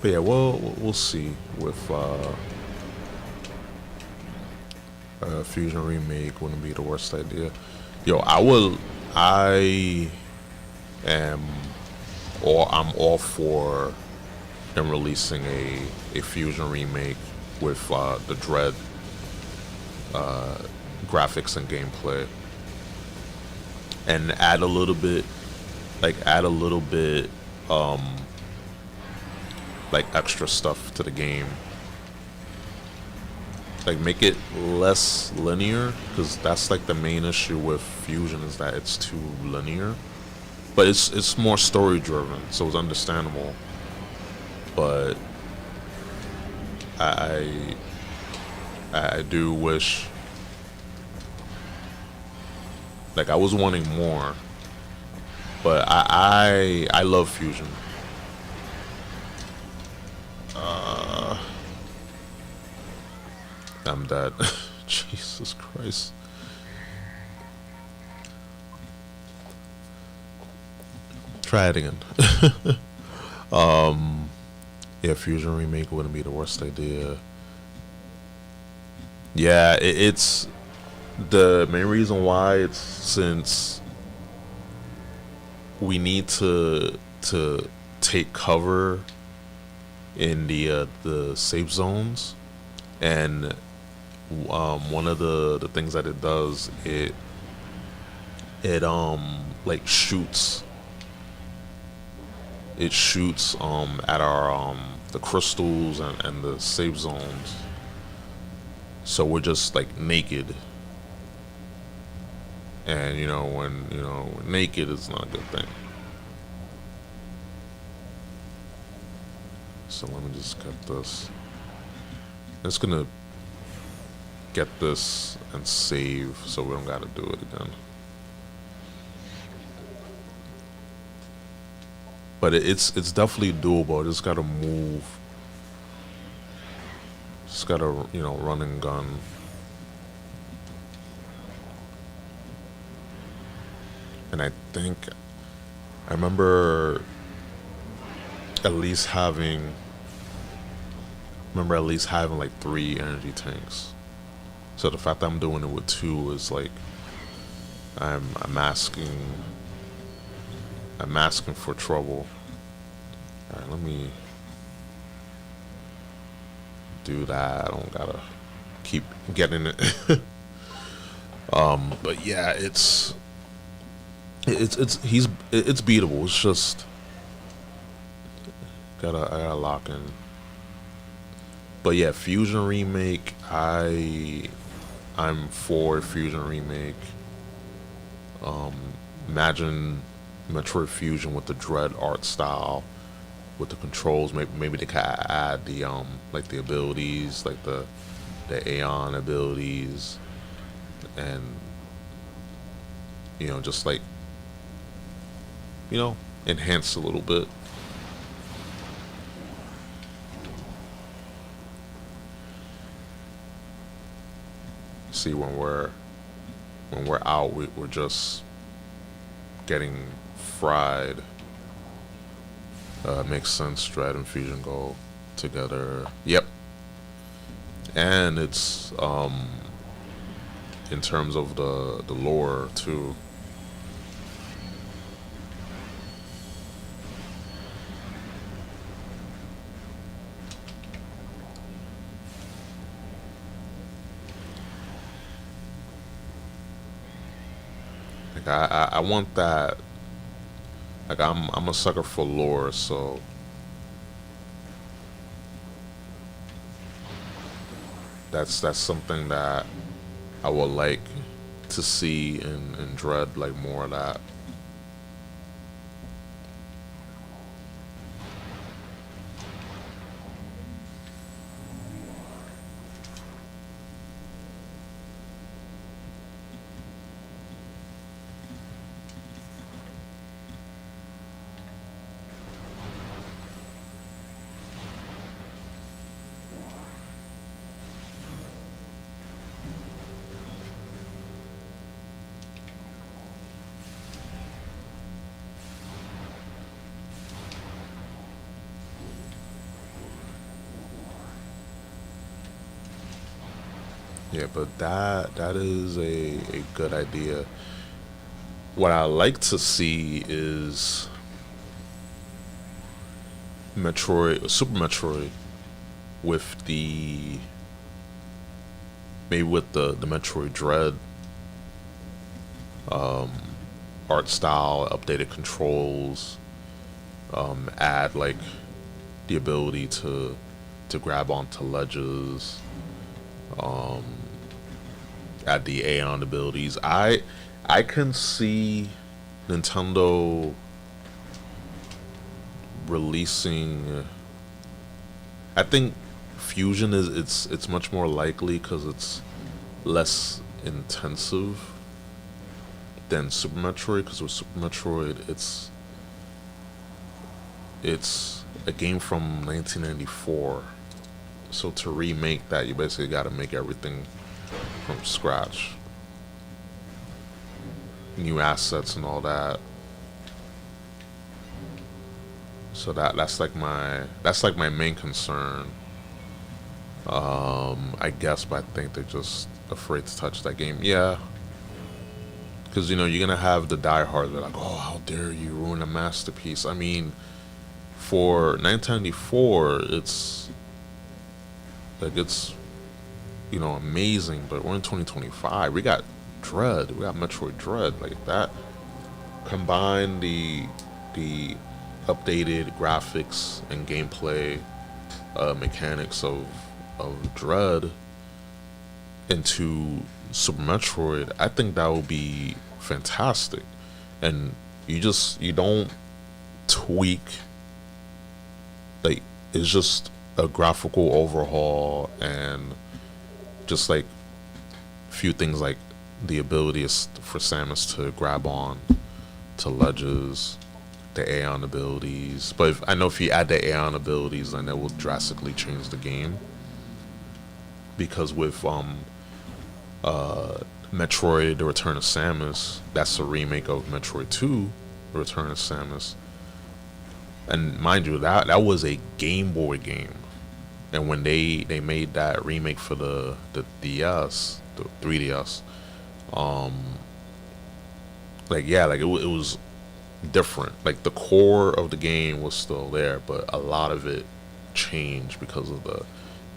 But yeah, we'll see with Fusion Remake wouldn't be the worst idea. Yo, I am, or I'm all for them releasing a Fusion Remake with the Dread graphics and gameplay, and add a little bit, like extra stuff to the game. Like make it less linear, because that's like the main issue with Fusion, is that it's too linear. But it's more story driven, so it's understandable. But I do wish, like I was wanting more, but I love Fusion. I'm dead. Jesus Christ. Try it again. Yeah, Fusion Remake wouldn't be the worst idea. Yeah, it's the main reason why. It's since we need to take cover in the safe zones, and one of the things that it does, it like shoots at our the crystals and the safe zones, so we're just like naked, and when we're naked, it's not a good thing. So let me just get this. It's gonna get this and save, so we don't gotta do it again. But it's definitely doable. Just gotta move. Just gotta run and gun. And I think I remember at least having like 3 energy tanks. So the fact that I'm doing it with 2 is like I'm asking for trouble. All right, let me do that. I don't gotta keep getting it. But yeah, it's beatable. It's just I gotta lock in. But yeah, Fusion Remake, I'm for Fusion Remake. Imagine Metroid Fusion with the Dread art style, with the controls. Maybe they could add the like the abilities, like the Aeon abilities, and just like enhance a little bit. See, when we're out, we're just getting fried. Makes sense. Dread and Fusion go together. Yep. And it's in terms of the lore too. Like I want that. Like I'm a sucker for lore, so that's something that I would like to see in Dread, like more of that. Yeah, but that is a good idea. What I like to see is Metroid, Super Metroid, with the maybe with the Metroid Dread art style, updated controls, add like the ability to grab onto ledges, add the Aeon abilities. I can see Nintendo releasing. I think Fusion is it's much more likely because it's less intensive than Super Metroid. Because with Super Metroid, it's a game from 1994. So to remake that, you basically got to make everything from scratch, new assets and all that. So that's like my main concern. I guess, but I think they're just afraid to touch that game. Yeah, because you know you're gonna have the diehards that are like, oh, how dare you ruin a masterpiece? I mean, for 1994, it's like it's amazing, but we're in 2025. We got Dread, we got Metroid Dread, like that. Combine the updated graphics and gameplay mechanics of Dread into Super Metroid. I think that would be fantastic. And you don't tweak, like it's just a graphical overhaul and just like a few things like the ability for Samus to grab on to ledges, the Aeon abilities. But I know if you add the Aeon abilities, then that will drastically change the game. Because with Metroid: The Return of Samus, that's a remake of Metroid 2: The Return of Samus. And mind you, that was a Game Boy game. And when they made that remake for the DS, the 3DS, like yeah, like it was different. Like the core of the game was still there, but a lot of it changed because of the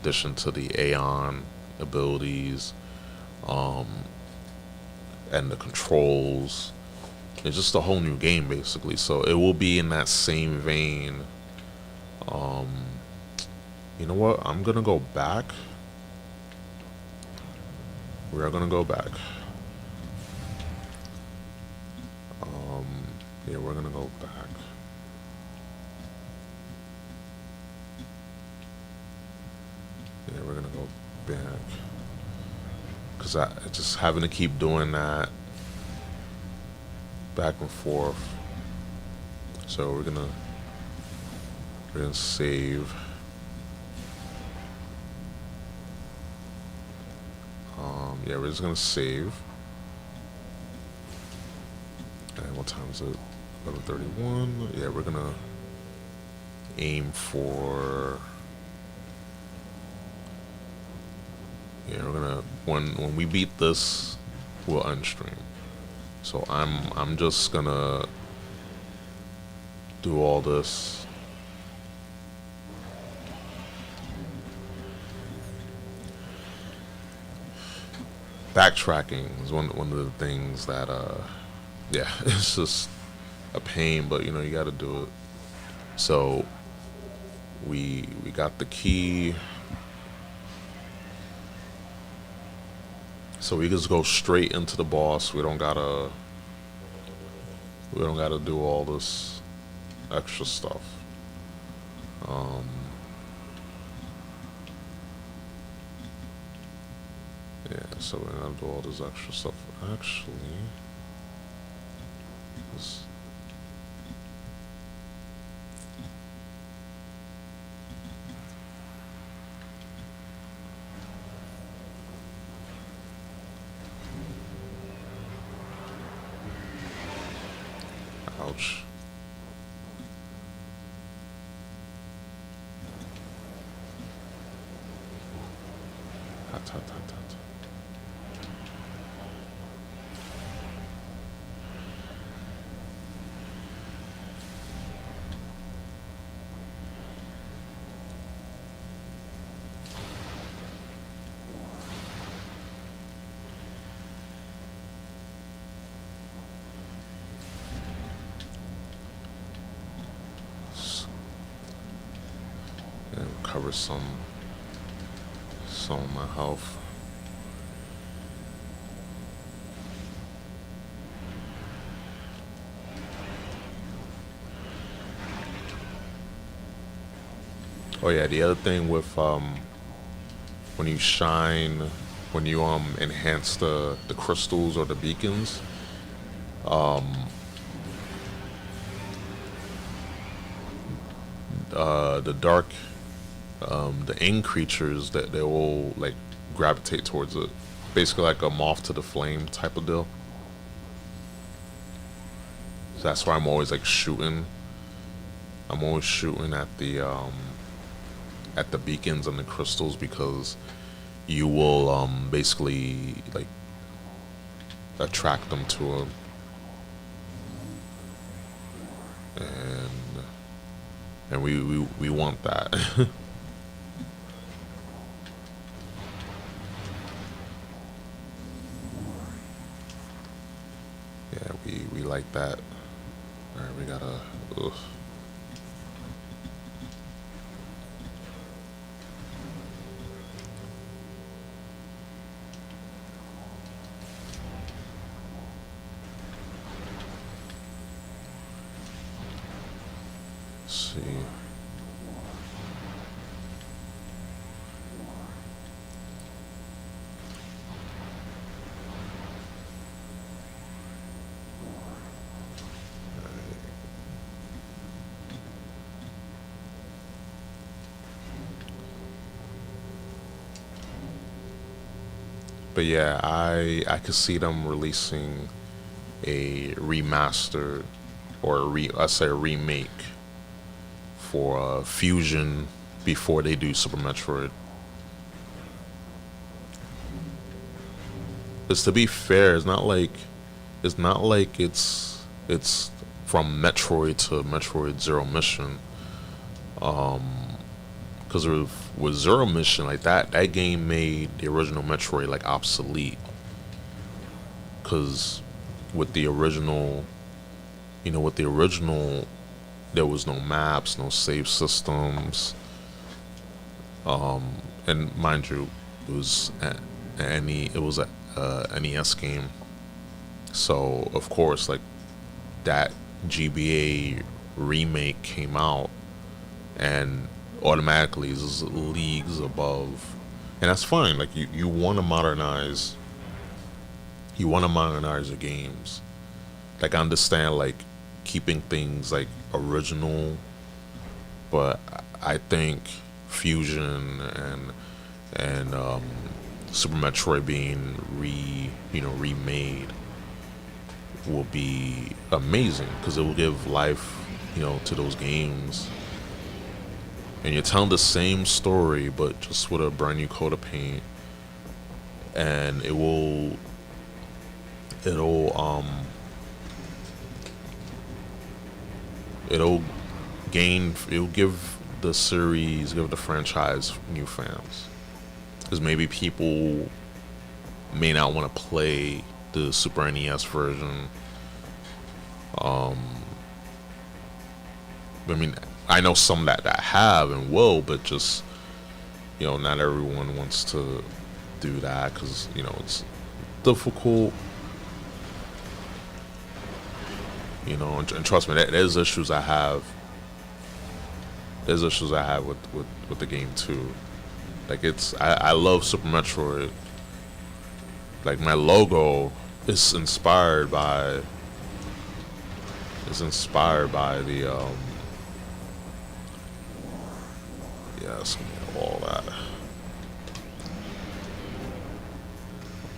addition to the Aeon abilities, and the controls. It's just a whole new game basically. So it will be in that same vein. You know what? I'm gonna go back. We are gonna go back. Yeah, we're gonna go back. Yeah, we're gonna go back. Cause I just having to keep doing that back and forth. So we're gonna save. Yeah, we're just gonna save. And what time is it? 11:31. Yeah, we're gonna aim for. Yeah, we're gonna when we beat this, we'll unstream. So I'm just gonna do all this. Backtracking is one of the things that yeah, it's just a pain, but you know, you got to do it. So we got the key. So we just go straight into the boss. We don't gotta do all this extra stuff. Um, yeah, so we're gonna do all this extra stuff. Actually, this, ouch. Hot, hot, hot, hot. And cover some of my health. Oh yeah, the other thing with when you shine, when you enhance the crystals or the beacons, the dark, the ing creatures that they will like gravitate towards it, basically like a moth to the flame type of deal. So that's why I'm always like shooting. I'm always shooting at the beacons and the crystals because you will basically like attract them to it, and we want that. Yeah, we like that. All right, we gotta. Ugh. See. But yeah, I could see them releasing a remaster or I say a remake for Fusion before they do Super Metroid. Because to be fair, it's from Metroid to Metroid Zero Mission. Because with Zero Mission, like that game made the original Metroid like obsolete. Because with the original, with the original, there was no maps, no save systems, and mind you, it was a NES game. So of course, like that GBA remake came out, and automatically is leagues above, and that's fine. Like you want to modernize, your games. Like I understand like keeping things like original, but I think Fusion and Super Metroid being remade will be amazing because it will give life, to those games. And you're telling the same story, but just with a brand new coat of paint, and it'll it'll give the series, give the franchise new fans, because maybe people may not want to play the Super NES version, I mean, I know some that have and will, but just, not everyone wants to do that because, it's difficult. And trust me, there's issues I have. There's issues I have with the game too. Like I love Super Metroid. Like my logo is inspired by. It's inspired by the yes, all that,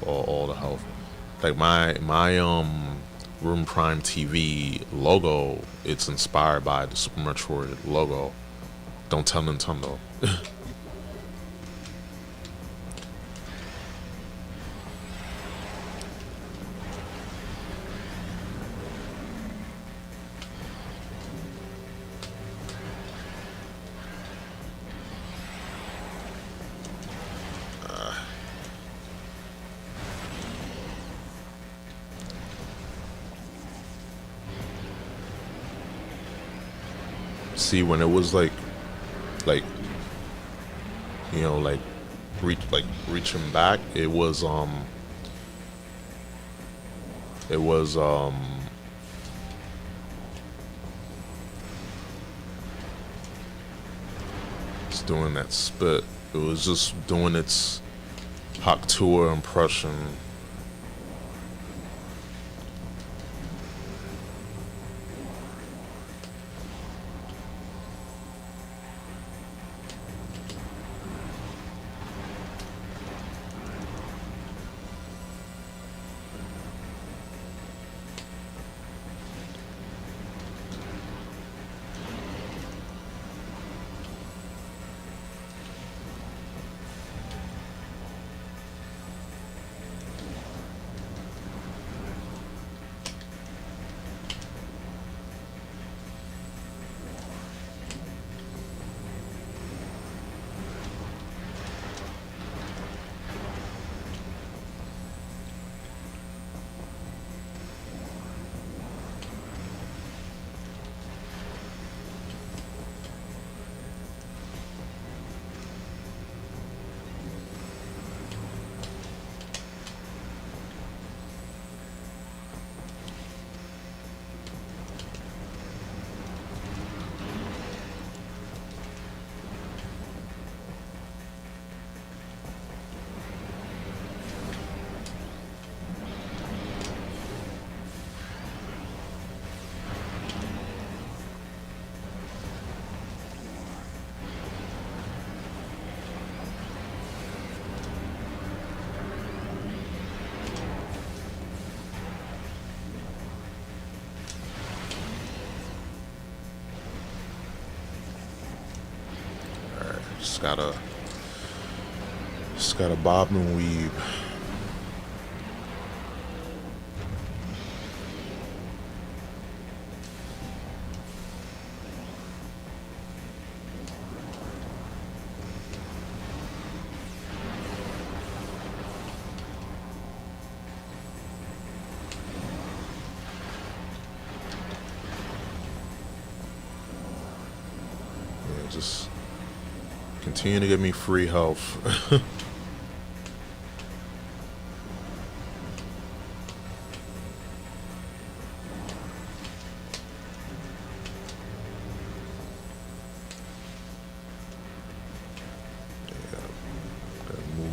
all the health. Like my RubenPrimeTV logo, it's inspired by the Super Metroid logo. Don't tell Nintendo. See, when it was like like reaching back, it was it's doing that spit. It was just doing its hot tour impression. Just gotta bob and weave. Yeah, just continue to give me free health. Gotta move.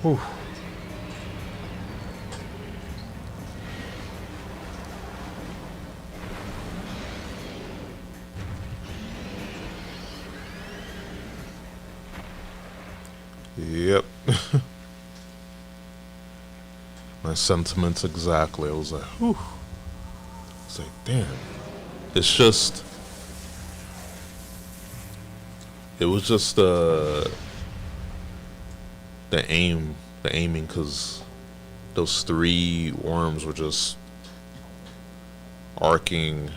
Whew. Yep. My sentiments exactly. I was like, whew. It's like, damn. It's just. It was just the aiming, because those three worms were just arcing,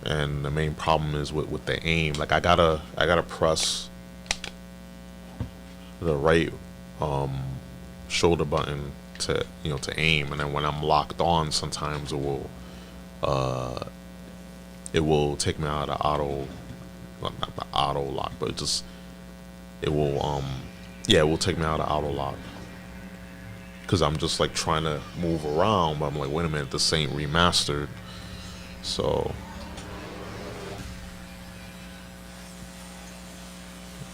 and the main problem is with the aim. Like I gotta press the right shoulder button to to aim, and then when I'm locked on, sometimes it will take me out of auto, well, not the auto lock, but it will take me out of auto lock, because I'm just like trying to move around, but I'm like, wait a minute, this ain't remastered. So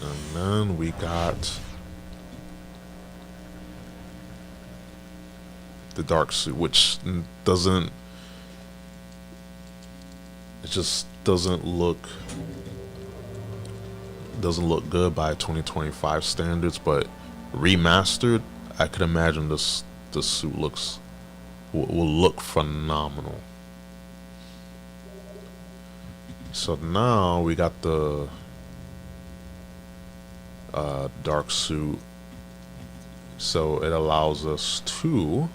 and then we got the dark suit, which doesn't, it just doesn't look good by 2025 standards, but remastered, I could imagine this suit will look phenomenal. So now we got the dark suit, so it allows us to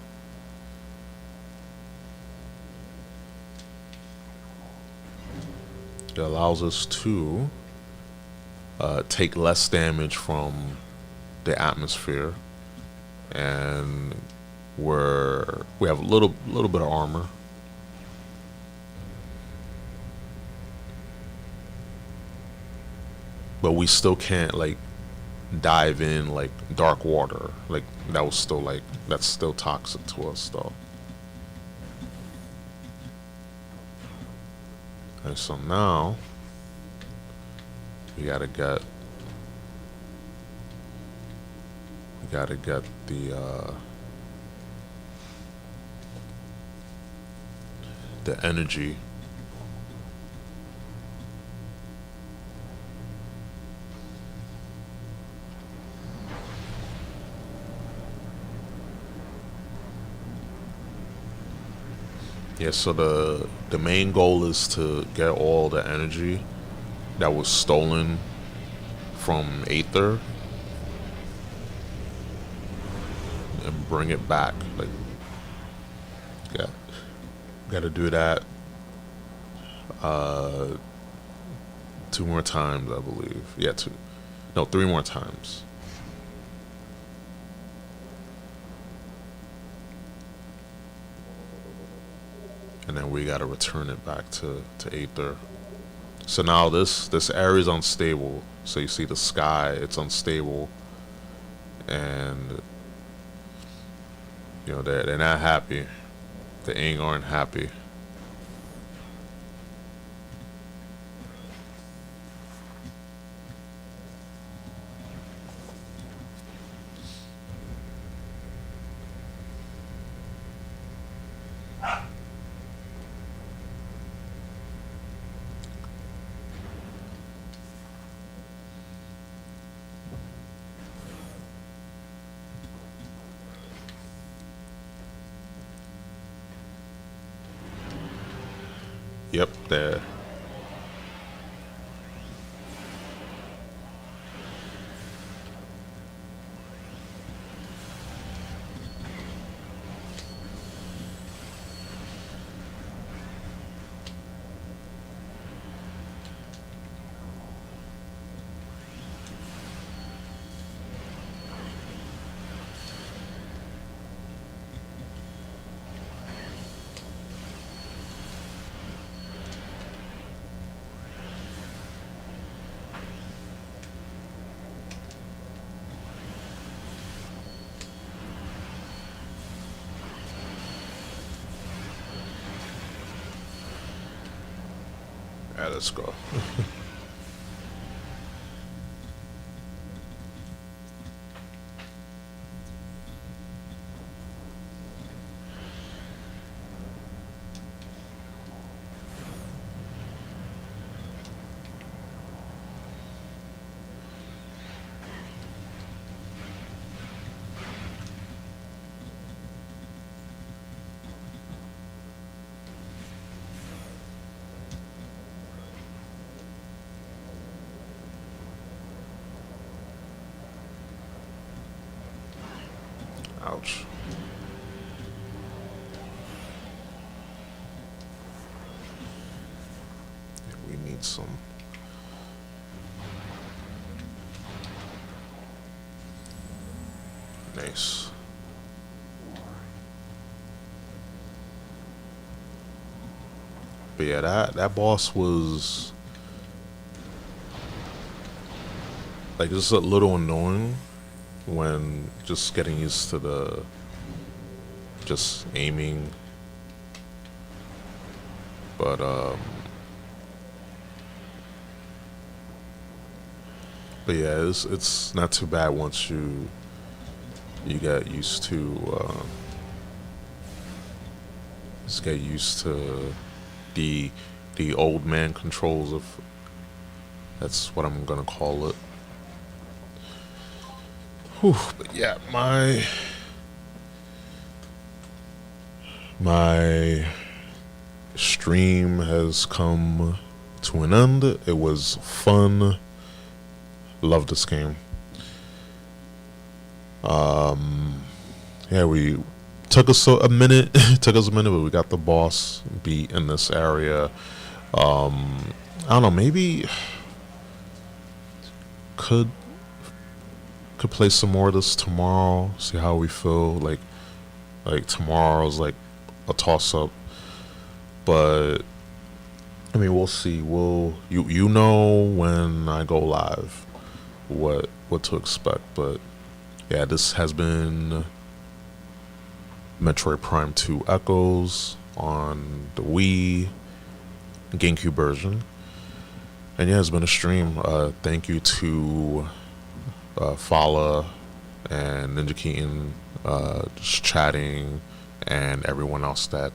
take less damage from the atmosphere, and we have a little bit of armor. But we still can't like dive in like dark water. Like that's still toxic to us though. And so now we gotta get the energy. Yeah, so the main goal is to get all the energy that was stolen from Aether and bring it back. Like, gotta do that 2 more times, I believe. Yeah, 3 more times. And then we gotta return it back to Aether. So now this area is unstable. So you see the sky, it's unstable, and they're not happy. The Aang aren't happy. Yep, there. Alright, let's go. much. Yeah, we need some. Nice. But yeah, that boss was like just a little annoying when just getting used to the just aiming. But yeah, it's not too bad once you get used to just get used to the old man controls of, that's what I'm gonna call it. Whew, but yeah, my stream has come to an end. It was fun. Love this game. Yeah, we took us a minute. Took us a minute, but we got the boss beat in this area. I don't know. Maybe could play some more of this tomorrow. See how we feel. Like tomorrow's like a toss up. But I mean, we'll see. You know when I go live what to expect. But yeah, this has been Metroid Prime 2 Echoes on the Wii GameCube version. And yeah, it's been a stream. Thank you to Fala and Ninja Keaton, just chatting, and everyone else that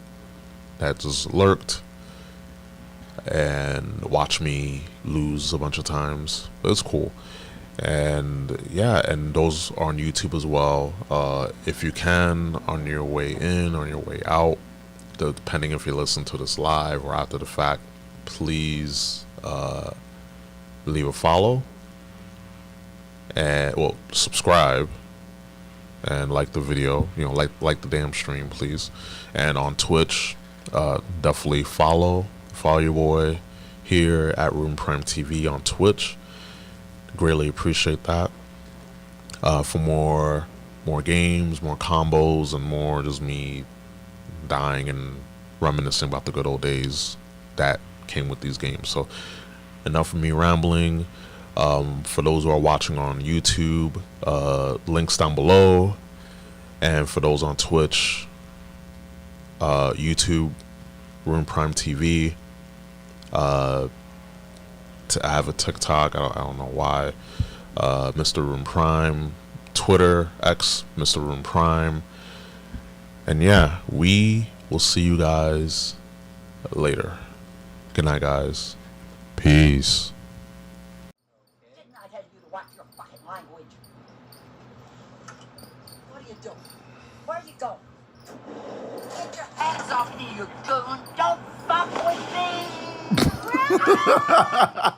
just lurked and watched me lose a bunch of times. It was cool. And yeah, and those are on YouTube as well. If you can, on your way in, on your way out, depending if you listen to this live or after the fact, please leave a follow and subscribe and like the video. Like the damn stream, please. And on Twitch, definitely follow your boy here at RubenPrimeTV on Twitch. Greatly appreciate that. For more games, more combos, and more just me dying and reminiscing about the good old days that came with these games. So enough of me rambling. For those who are watching on YouTube, links down below, and for those on Twitch, YouTube, RubenPrimeTV. I have a TikTok. I don't know why. Mr. Ruben Prime, Twitter, X, Mr. Ruben Prime. And yeah, we will see you guys later. Good night, guys. Peace. Didn't I tell you to watch your fucking language? What are you doing? Where are you going? Get your hands off me, you goon! Don't fuck with me!